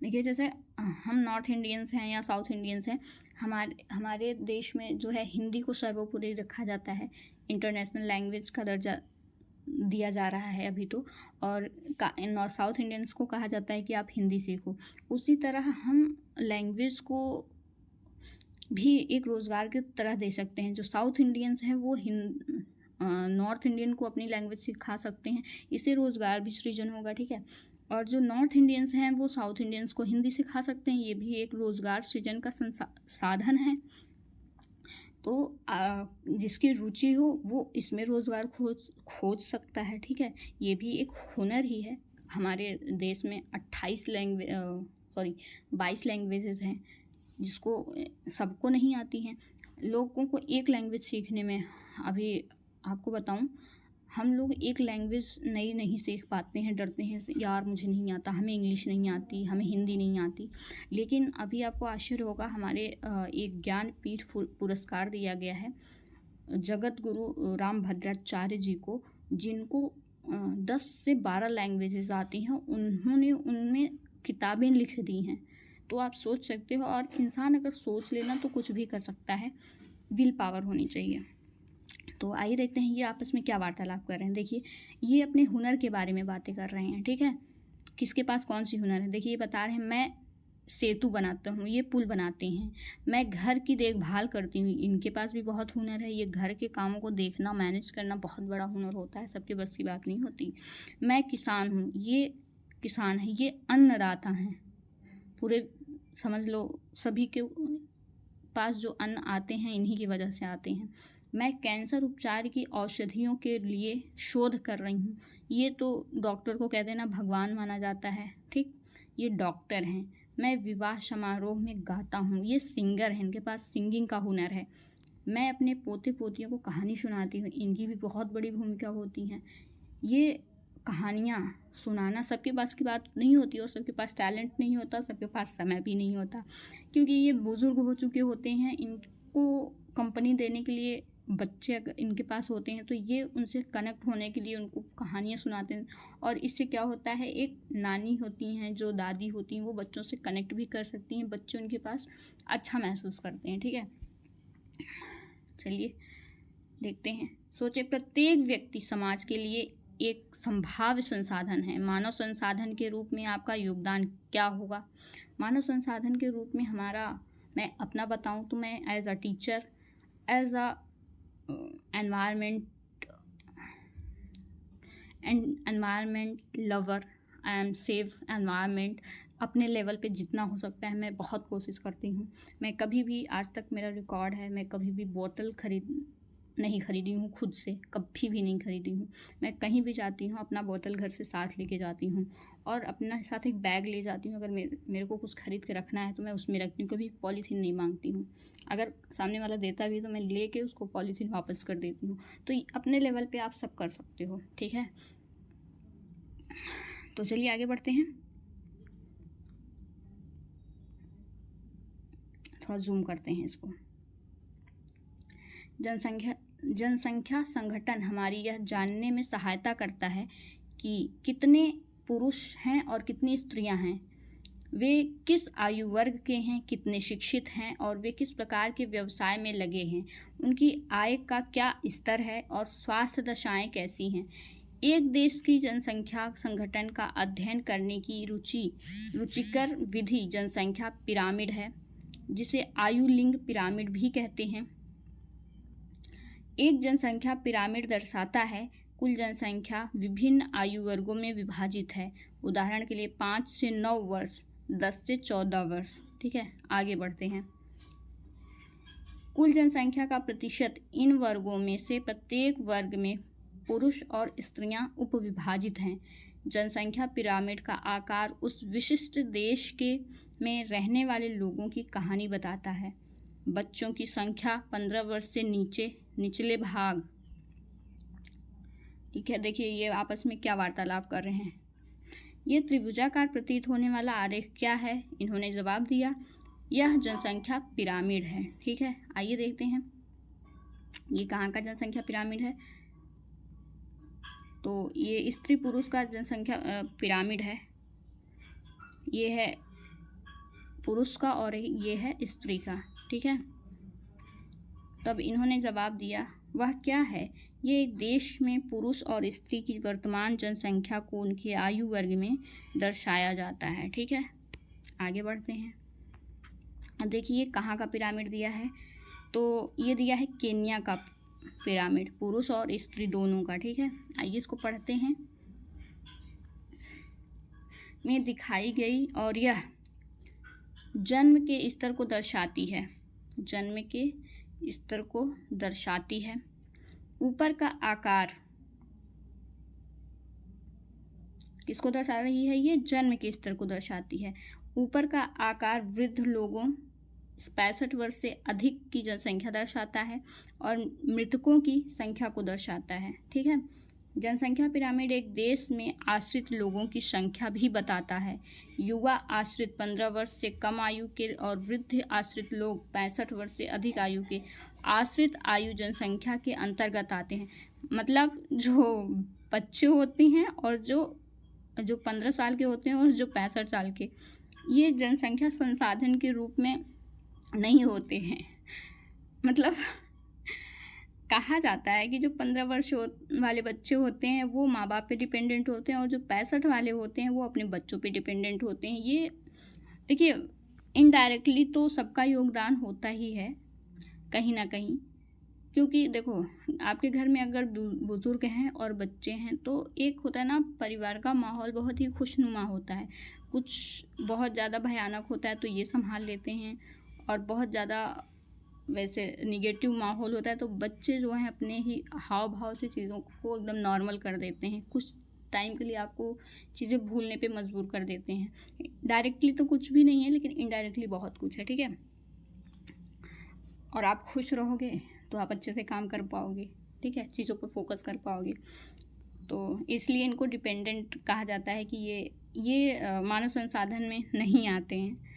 देखिए, जैसे हम नॉर्थ इंडियंस हैं या साउथ इंडियंस हैं, हमारे देश में जो है हिंदी को सर्वोपरि रखा जाता है, इंटरनेशनल लैंग्वेज का दर्जा दिया जा रहा है अभी तो, और साउथ इंडियंस को कहा जाता है कि आप हिंदी सीखो। उसी तरह हम लैंग्वेज को भी एक रोज़गार की तरह दे सकते हैं। जो साउथ इंडियंस हैं वो नॉर्थ इंडियन को अपनी लैंग्वेज सिखा सकते हैं, इससे रोज़गार भी सृजन होगा। ठीक है, और जो नॉर्थ इंडियंस हैं वो साउथ इंडियंस को हिंदी सिखा सकते हैं, ये भी एक रोज़गार सृजन का साधन है। तो जिसकी रुचि हो वो इसमें रोज़गार खोज सकता है। ठीक है, ये भी एक हुनर ही है। हमारे देश में 22 लैंग्वेजेस हैं, जिसको सबको नहीं आती हैं। लोगों को एक लैंग्वेज सीखने में, अभी आपको बताऊं, हम लोग एक लैंग्वेज नई नहीं सीख पाते हैं, डरते हैं, यार मुझे नहीं आता, हमें इंग्लिश नहीं आती, हमें हिंदी नहीं आती। लेकिन अभी आपको आश्चर्य होगा, हमारे एक ज्ञानपीठ पुरस्कार दिया गया है जगत गुरु रामभद्राचार्य जी को, जिनको 10 से 12 लैंग्वेजेस आती हैं। उन्होंने उनमें किताबें लिख दी हैं। तो आप सोच सकते हो, और इंसान अगर सोच लेना तो कुछ भी कर सकता है, विल पावर होनी चाहिए। तो आइए देखते हैं ये आपस में क्या वार्तालाप कर रहे हैं। देखिए, ये अपने हुनर के बारे में बातें कर रहे हैं। ठीक है, किसके पास कौन सी हुनर है। देखिए, ये बता रहे हैं मैं सेतु बनाता हूँ, ये पुल बनाते हैं, मैं घर की देखभाल करती हूँ। इनके पास भी बहुत हुनर है, ये घर के कामों को देखना, मैनेज करना बहुत बड़ा हुनर होता है, सबके बस की बात नहीं होती। मैं किसान हूँ, ये किसान है, ये अन्नदाता हैं, पूरे समझ लो सभी के पास जो अन्न आते हैं इन्हीं की वजह से आते हैं। मैं कैंसर उपचार की औषधियों के लिए शोध कर रही हूँ। ये तो डॉक्टर को कह देना भगवान माना जाता है। ठीक, ये डॉक्टर हैं। मैं विवाह समारोह में गाता हूँ, ये सिंगर हैं, इनके पास सिंगिंग का हुनर है। मैं अपने पोते पोतियों को कहानी सुनाती हूँ, इनकी भी बहुत बड़ी भूमिका होती है। ये कहानियाँ सुनाना सबके पास की बात नहीं होती, और सबके पास टैलेंट नहीं होता, सबके पास समय भी नहीं होता, क्योंकि ये बुज़ुर्ग हो चुके होते हैं। इनको कंपनी देने के लिए बच्चे अगर इनके पास होते हैं तो ये उनसे कनेक्ट होने के लिए उनको कहानियाँ सुनाते हैं, और इससे क्या होता है, एक नानी होती हैं, जो दादी होती हैं, वो बच्चों से कनेक्ट भी कर सकती हैं, बच्चे उनके पास अच्छा महसूस करते हैं। ठीक है, चलिए देखते हैं। सोचे, प्रत्येक व्यक्ति समाज के लिए एक संभाव्य संसाधन है। मानव संसाधन के रूप में आपका योगदान क्या होगा। मानव संसाधन के रूप में मैं अपना बताऊं तो मैं as a teacher, as a environment lover, I am save environment. अपने लेवल पे जितना हो सकता है मैं बहुत कोशिश करती हूँ। मैं कभी भी, आज तक मेरा रिकॉर्ड है, मैं कभी भी बोतल नहीं खरीदी हूँ खुद से, कभी भी नहीं खरीदी हूँ। मैं कहीं भी जाती हूँ अपना बोतल घर से साथ लेके जाती हूँ, और अपना साथ एक बैग ले जाती हूँ। अगर मेरे को कुछ खरीद के रखना है तो मैं उसमें रखती हूँ, कभी पॉलीथीन नहीं मांगती हूँ। अगर सामने वाला देता भी तो मैं लेके उसको पॉलीथीन वापस कर देती हूँ। तो अपने लेवल पे आप सब कर सकते हो। ठीक है, तो चलिए आगे बढ़ते हैं। थोड़ा जूम करते हैं इसको। जनसंख्या संगठन हमारी यह जानने में सहायता करता है कि कितने पुरुष हैं और कितनी स्त्रियां हैं, वे किस आयु वर्ग के हैं, कितने शिक्षित हैं, और वे किस प्रकार के व्यवसाय में लगे हैं, उनकी आय का क्या स्तर है, और स्वास्थ्य दशाएं कैसी हैं। एक देश की जनसंख्या संगठन का अध्ययन करने की रुचिकर विधि जनसंख्या पिरामिड है, जिसे आयु लिंग पिरामिड भी कहते हैं। एक जनसंख्या पिरामिड दर्शाता है कुल जनसंख्या विभिन्न आयु वर्गों में विभाजित है। उदाहरण के लिए 5 से 9 वर्ष, 10 से 14 वर्ष। ठीक है, आगे बढ़ते हैं। कुल जनसंख्या का प्रतिशत इन वर्गों में से प्रत्येक वर्ग में पुरुष और स्त्रियां उपविभाजित हैं। जनसंख्या पिरामिड का आकार उस विशिष्ट देश के में रहने वाले लोगों की कहानी बताता है। बच्चों की संख्या 15 वर्ष से निचले भाग। ठीक है, देखिए ये आपस में क्या वार्तालाप कर रहे हैं। ये त्रिभुजाकार प्रतीत होने वाला आरेख क्या है? इन्होंने जवाब दिया, यह जनसंख्या पिरामिड है। ठीक है, आइए देखते हैं ये कहाँ का जनसंख्या पिरामिड है। तो ये स्त्री पुरुष का जनसंख्या पिरामिड है। ये है पुरुष का और ये है स्त्री का। ठीक है, तब इन्होंने जवाब दिया, वह क्या है? ये देश में पुरुष और स्त्री की वर्तमान जनसंख्या को उनके आयु वर्ग में दर्शाया जाता है। ठीक है, आगे बढ़ते हैं। अब देखिए कहाँ का पिरामिड दिया है। तो ये दिया है केन्या का पिरामिड, पुरुष और स्त्री दोनों का। ठीक है, आइए इसको पढ़ते हैं। में दिखाई गई और यह जन्म के स्तर को दर्शाती है। जन्म के स्तर को दर्शाती है। ऊपर का आकार किसको दर्शा रही है? ये जन्म के स्तर को दर्शाती है। ऊपर का आकार वृद्ध लोगों 65 वर्ष से अधिक की जनसंख्या दर्शाता है और मृतकों की संख्या को दर्शाता है। ठीक है, जनसंख्या पिरामिड एक देश में आश्रित लोगों की संख्या भी बताता है। युवा आश्रित 15 वर्ष से कम आयु के और वृद्ध आश्रित लोग 65 वर्ष से अधिक आयु के आश्रित आयु जनसंख्या के अंतर्गत आते हैं। मतलब जो बच्चे होते हैं और जो 15 साल के होते हैं और जो 65 साल के, ये जनसंख्या संसाधन के रूप में नहीं होते हैं। मतलब कहा जाता है कि जो 15 वर्ष वाले बच्चे होते हैं वो माँ बाप पे डिपेंडेंट होते हैं और जो 65 वाले होते हैं वो अपने बच्चों पे डिपेंडेंट होते हैं। ये देखिए इनडायरेक्टली तो सबका योगदान होता ही है कहीं ना कहीं, क्योंकि देखो आपके घर में अगर बुजुर्ग हैं और बच्चे हैं तो एक होता है ना, परिवार का माहौल बहुत ही खुशनुमा होता है। कुछ बहुत ज़्यादा भयानक होता है तो ये संभाल लेते हैं, और बहुत ज़्यादा वैसे निगेटिव माहौल होता है तो बच्चे जो हैं अपने ही हाव भाव से चीज़ों को एकदम नॉर्मल कर देते हैं। कुछ टाइम के लिए आपको चीज़ें भूलने पे मजबूर कर देते हैं। डायरेक्टली तो कुछ भी नहीं है, लेकिन इनडायरेक्टली बहुत कुछ है। ठीक है, और आप खुश रहोगे तो आप अच्छे से काम कर पाओगे। ठीक है, चीज़ों पर फोकस कर पाओगे। तो इसलिए इनको डिपेंडेंट कहा जाता है कि ये मानव संसाधन में नहीं आते हैं।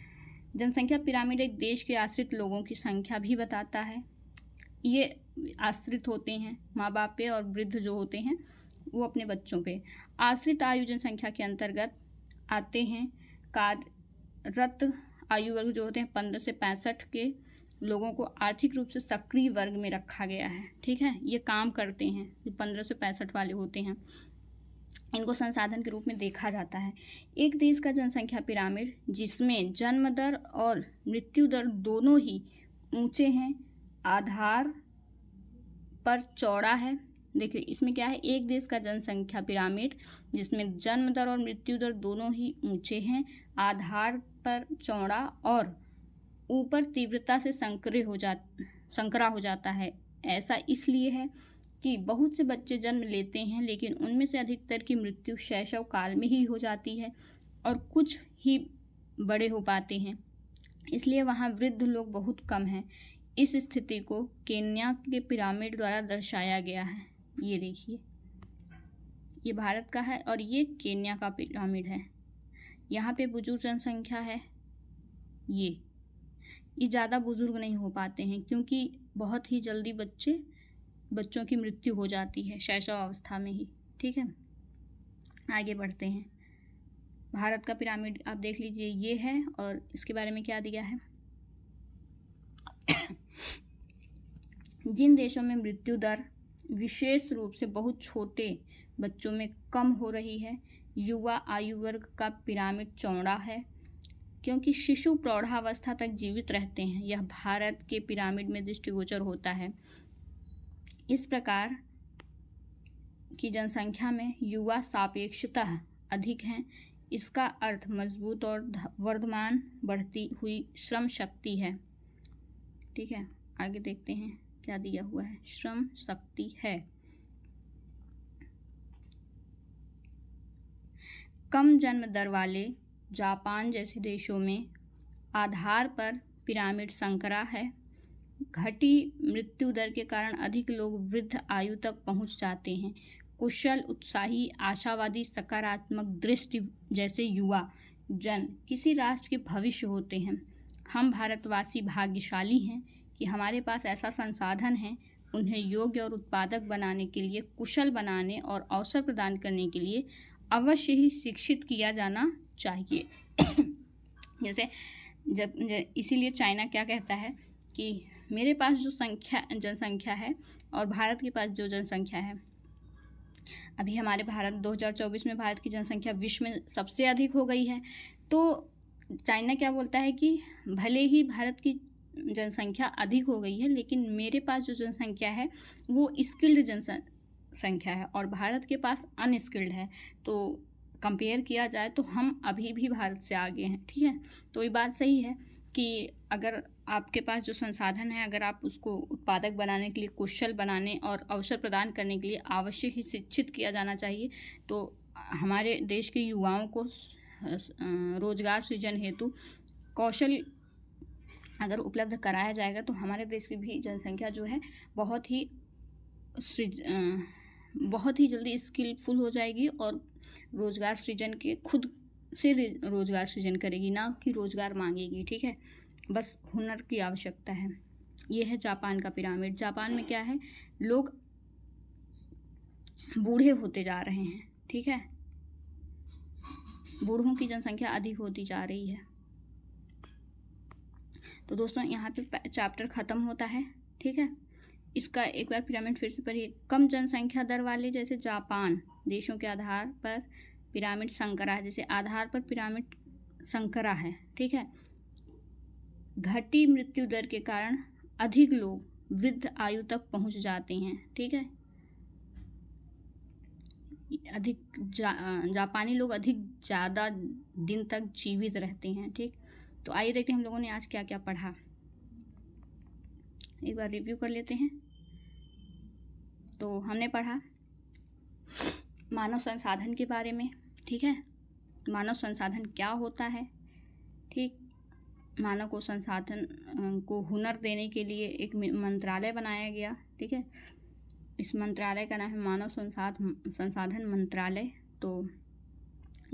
जनसंख्या पिरामिड एक देश के आश्रित लोगों की संख्या भी बताता है। ये आश्रित होते हैं माँ बाप पे, और वृद्ध जो होते हैं वो अपने बच्चों पे। आश्रित आयु जनसंख्या के अंतर्गत आते हैं कार्यरत आयु वर्ग जो होते हैं 15 से 65 के लोगों को आर्थिक रूप से सक्रिय वर्ग में रखा गया है। ठीक है, ये काम करते हैं जो 15 से 65 वाले होते हैं, इनको संसाधन के रूप में देखा जाता है। एक देश का जनसंख्या पिरामिड जिसमें जन्म दर और मृत्यु दर दोनों ही ऊंचे हैं, आधार पर चौड़ा है। देखिए इसमें क्या है, एक देश का जनसंख्या पिरामिड जिसमें जन्म दर और मृत्यु दर दोनों ही ऊंचे हैं, आधार पर चौड़ा और ऊपर तीव्रता से संकरा हो जाता है। ऐसा इसलिए है कि बहुत से बच्चे जन्म लेते हैं लेकिन उनमें से अधिकतर की मृत्यु शैशव काल में ही हो जाती है और कुछ ही बड़े हो पाते हैं, इसलिए वहाँ वृद्ध लोग बहुत कम हैं। इस स्थिति को केन्या के पिरामिड द्वारा दर्शाया गया है। ये देखिए, ये भारत का है और ये केन्या का पिरामिड है। यहाँ पे बुजुर्ग जनसंख्या है, ये ज़्यादा बुजुर्ग नहीं हो पाते हैं क्योंकि बहुत ही जल्दी बच्चों की मृत्यु हो जाती है शैशव अवस्था में ही। ठीक है, आगे बढ़ते हैं। भारत का पिरामिड आप देख लीजिए, ये है और इसके बारे में क्या दिया है। जिन देशों में मृत्यु दर विशेष रूप से बहुत छोटे बच्चों में कम हो रही है, युवा आयु वर्ग का पिरामिड चौड़ा है क्योंकि शिशु प्रौढ़ावस्था तक जीवित रहते हैं। यह भारत के पिरामिड में दृष्टिगोचर होता है। इस प्रकार की जनसंख्या में युवा सापेक्षतः अधिक हैं। इसका अर्थ मजबूत और वर्धमान बढ़ती हुई श्रम शक्ति है। ठीक है, आगे देखते हैं क्या दिया हुआ है। श्रम शक्ति है। कम जन्म दर वाले जापान जैसे देशों में आधार पर पिरामिड संकरा है। घटी मृत्यु दर के कारण अधिक लोग वृद्ध आयु तक पहुंच जाते हैं। कुशल, उत्साही, आशावादी, सकारात्मक दृष्टि जैसे युवा जन किसी राष्ट्र के भविष्य होते हैं। हम भारतवासी भाग्यशाली हैं कि हमारे पास ऐसा संसाधन है। उन्हें योग्य और उत्पादक बनाने के लिए, कुशल बनाने और अवसर प्रदान करने के लिए अवश्य ही शिक्षित किया जाना चाहिए। जैसे इसीलिए चाइना क्या कहता है कि मेरे पास जो जनसंख्या है और भारत के पास जो जनसंख्या है, अभी हमारे भारत 2024 में भारत की जनसंख्या विश्व में सबसे अधिक हो गई है। तो चाइना क्या बोलता है कि भले ही भारत की जनसंख्या अधिक हो गई है, लेकिन मेरे पास जो जनसंख्या है वो स्किल्ड जनसंख्या है और भारत के पास अनस्किल्ड है। तो कंपेयर किया जाए तो हम अभी भी भारत से आगे हैं। ठीक है, तो ये बात सही है कि अगर आपके पास जो संसाधन है, अगर आप उसको उत्पादक बनाने के लिए, कुशल बनाने और अवसर प्रदान करने के लिए आवश्यक ही शिक्षित किया जाना चाहिए। तो हमारे देश के युवाओं को रोजगार सृजन हेतु कौशल अगर उपलब्ध कराया जाएगा तो हमारे देश की भी जनसंख्या जो है बहुत ही जल्दी स्किलफुल हो जाएगी और रोजगार सृजन के खुद से रोजगार सृजन करेगी, ना कि रोजगार मांगेगी। ठीक है, बस हुनर की आवश्यकता है। ये है जापान का पिरामिड। जापान में क्या है, लोग बूढ़े होते जा रहे हैं। ठीक है, बूढ़ों की जनसंख्या अधिक होती जा रही है। तो दोस्तों यहाँ पे चैप्टर ख़त्म होता है। ठीक है, इसका एक बार पिरामिड फिर से पढ़िए। कम जनसंख्या दर वाले जैसे जापान देशों के आधार पर पिरामिड संकरा है, जैसे आधार पर पिरामिड संकरा है। ठीक है, घटी मृत्यु दर के कारण अधिक लोग वृद्ध आयु तक पहुंच जाते हैं। ठीक है, जापानी लोग अधिक ज़्यादा दिन तक जीवित रहते हैं। ठीक, तो आइए देखते हैं हम लोगों ने आज क्या क्या पढ़ा। एक बार रिव्यू कर लेते हैं। तो हमने पढ़ा मानव संसाधन के बारे में। ठीक है, मानव संसाधन क्या होता है। ठीक, मानव को संसाधन को हुनर देने के लिए एक मंत्रालय बनाया गया। ठीक है, इस मंत्रालय का नाम है मानव संसाधन मंत्रालय। तो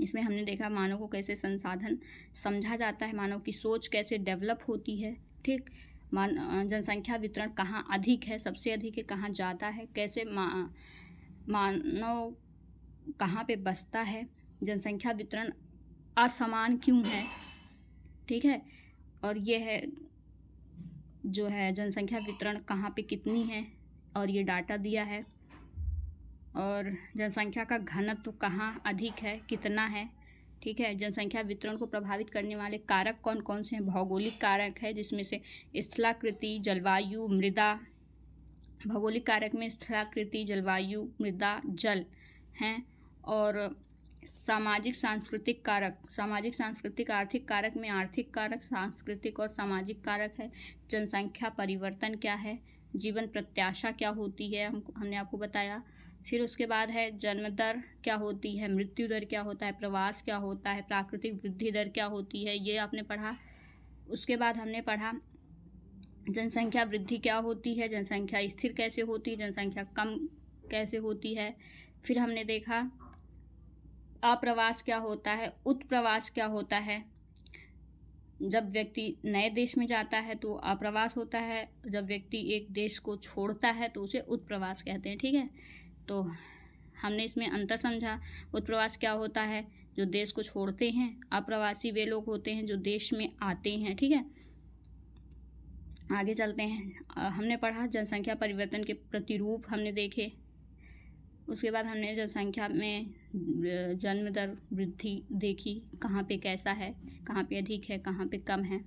इसमें हमने देखा मानव को कैसे संसाधन समझा जाता है, मानव की सोच कैसे डेवलप होती है। ठीक, जनसंख्या वितरण कहाँ अधिक है, सबसे अधिक है, कहाँ ज़्यादा है, कैसे मानव कहाँ पे बसता है, जनसंख्या वितरण असमान क्यों है। ठीक है, और ये है जो है जनसंख्या वितरण कहाँ पे कितनी है और ये डाटा दिया है। और जनसंख्या का घनत्व कहाँ अधिक है, कितना है। ठीक है, जनसंख्या वितरण को प्रभावित करने वाले कारक कौन कौन से हैं। भौगोलिक कारक है जिसमें से स्थलाकृति, जलवायु, मृदा। भौगोलिक कारक में स्थलाकृति, जलवायु, मृदा, जल हैं। और सामाजिक सांस्कृतिक कारक, सामाजिक सांस्कृतिक आर्थिक कारक में आर्थिक कारक, सांस्कृतिक और सामाजिक कारक है। जनसंख्या परिवर्तन क्या है, जीवन प्रत्याशा क्या होती है, हमने आपको बताया। फिर उसके बाद है जन्म दर क्या होती है, मृत्यु दर क्या होता है, प्रवास क्या होता है, प्राकृतिक वृद्धि दर क्या होती है, ये आपने पढ़ा। उसके बाद हमने पढ़ा जनसंख्या वृद्धि क्या होती है, जनसंख्या स्थिर कैसे होती है, जनसंख्या कम कैसे होती है। फिर हमने देखा अप्रवास क्या होता है, उत्प्रवास क्या होता है। जब व्यक्ति नए देश में जाता है तो अप्रवास होता है, जब व्यक्ति एक देश को छोड़ता है तो उसे उत्प्रवास कहते हैं। ठीक है, तो हमने इसमें अंतर समझा। उत्प्रवास क्या होता है, जो देश को छोड़ते हैं। अप्रवासी वे लोग होते हैं जो देश में आते हैं। ठीक है, आगे चलते हैं। हमने पढ़ा जनसंख्या परिवर्तन के प्रतिरूप हमने देखे। उसके बाद हमने जनसंख्या में जन्म दर वृद्धि देखी, कहाँ पे कैसा है, कहाँ पे अधिक है, कहाँ पे कम है।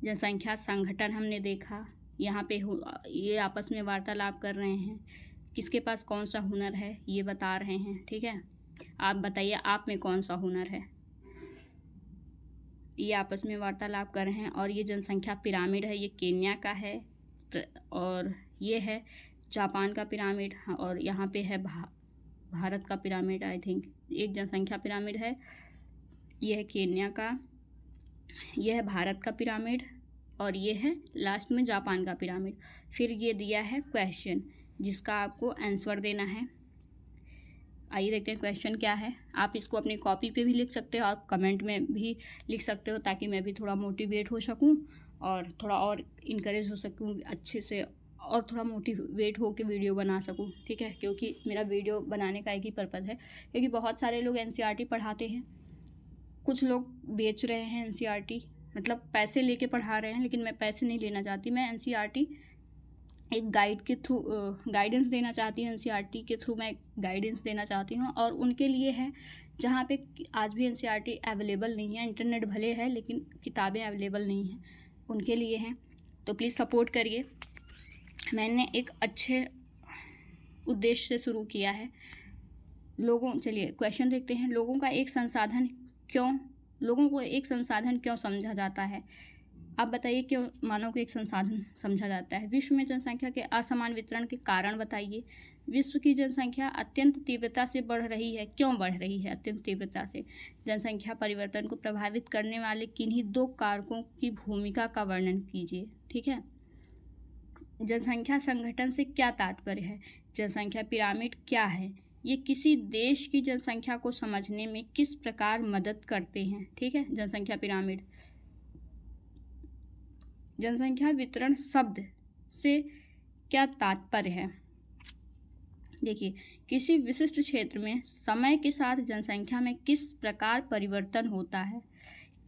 जनसंख्या संगठन हमने देखा, यहाँ पे ये आपस में वार्तालाप कर रहे हैं, किसके पास कौन सा हुनर है ये बता रहे हैं। ठीक है, आप बताइए आप में कौन सा हुनर है, ये आपस में वार्तालाप कर रहे हैं। और ये जनसंख्या पिरामिड है, ये केन्या का है और ये है जापान का पिरामिड। और यहाँ पे है भारत का पिरामिड। आई थिंक एक जनसंख्या पिरामिड है, ये है केन्या का यह है भारत का पिरामिड और ये है लास्ट में जापान का पिरामिड। फिर ये दिया है क्वेश्चन जिसका आपको आंसर देना है। आइए देखते हैं क्वेश्चन क्या है। आप इसको अपनी कॉपी पे भी लिख सकते हो और कमेंट में भी लिख सकते हो, ताकि मैं भी थोड़ा मोटिवेट हो सकूं और थोड़ा और इनकरेज हो सकूं अच्छे से, और थोड़ा मोटिवेट हो के वीडियो बना सकूं। ठीक है, क्योंकि मेरा वीडियो बनाने का एक ही पर्पज़ है, क्योंकि बहुत सारे लोग एनसीईआरटी पढ़ाते हैं, कुछ लोग बेच रहे हैं एनसीईआरटी, मतलब पैसे लेके पढ़ा रहे हैं, लेकिन मैं पैसे नहीं लेना चाहती। मैं एनसीईआरटी एक गाइड के थ्रू गाइडेंस देना चाहती हूँ। एनसीईआरटी के थ्रू मैं गाइडेंस देना चाहती हूँ, और उनके लिए है जहाँ पे आज भी एनसीईआरटी अवेलेबल नहीं है। इंटरनेट भले है लेकिन किताबें अवेलेबल नहीं हैं, उनके लिए हैं। तो प्लीज़ सपोर्ट करिए। मैंने एक अच्छे उद्देश्य से शुरू किया है। चलिए क्वेश्चन देखते हैं। लोगों को एक संसाधन क्यों समझा जाता है? आप बताइए, क्यों मानव को एक संसाधन समझा जाता है? विश्व में जनसंख्या के असमान वितरण के कारण बताइए। विश्व की जनसंख्या अत्यंत तीव्रता से बढ़ रही है, क्यों बढ़ रही है अत्यंत तीव्रता से? जनसंख्या परिवर्तन को प्रभावित करने वाले किन्हीं 2 कारकों की भूमिका का वर्णन कीजिए। ठीक है। जनसंख्या संगठन से क्या तात्पर्य है? जनसंख्या पिरामिड क्या है? ये किसी देश की जनसंख्या को समझने में किस प्रकार मदद करते हैं? ठीक है, जनसंख्या पिरामिड। जनसंख्या वितरण शब्द से क्या तात्पर्य है? देखिए, किसी विशिष्ट क्षेत्र में समय के साथ जनसंख्या में किस प्रकार परिवर्तन होता है?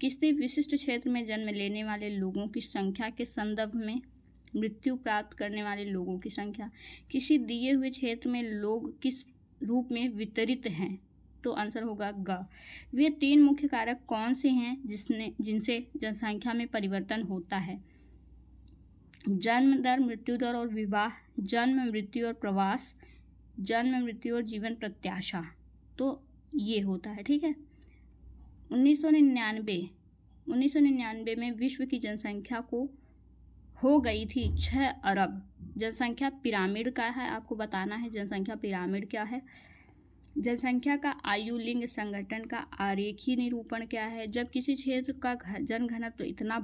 किसी विशिष्ट क्षेत्र में जन्म लेने वाले लोगों की संख्या के संदर्भ में मृत्यु प्राप्त करने वाले लोगों की संख्या। किसी दिए हुए क्षेत्र में लोग किस रूप में वितरित हैं? तो आंसर होगा ग। वे 3 मुख्य कारक कौन से हैं जिनसे जनसंख्या में परिवर्तन होता है? जन्म दर, मृत्यु दर और विवाह, जन्म, मृत्यु और प्रवास, जन्म, मृत्यु और जीवन प्रत्याशा। तो ये होता है। ठीक है। 1999 में विश्व की जनसंख्या हो गई थी 6 अरब। जनसंख्या पिरामिड का है, आपको बताना है जनसंख्या पिरामिड क्या है। जनसंख्या का आयु लिंग संगठन का आरेखीय निरूपण क्या है? जब किसी क्षेत्र का जनघनत्व इतना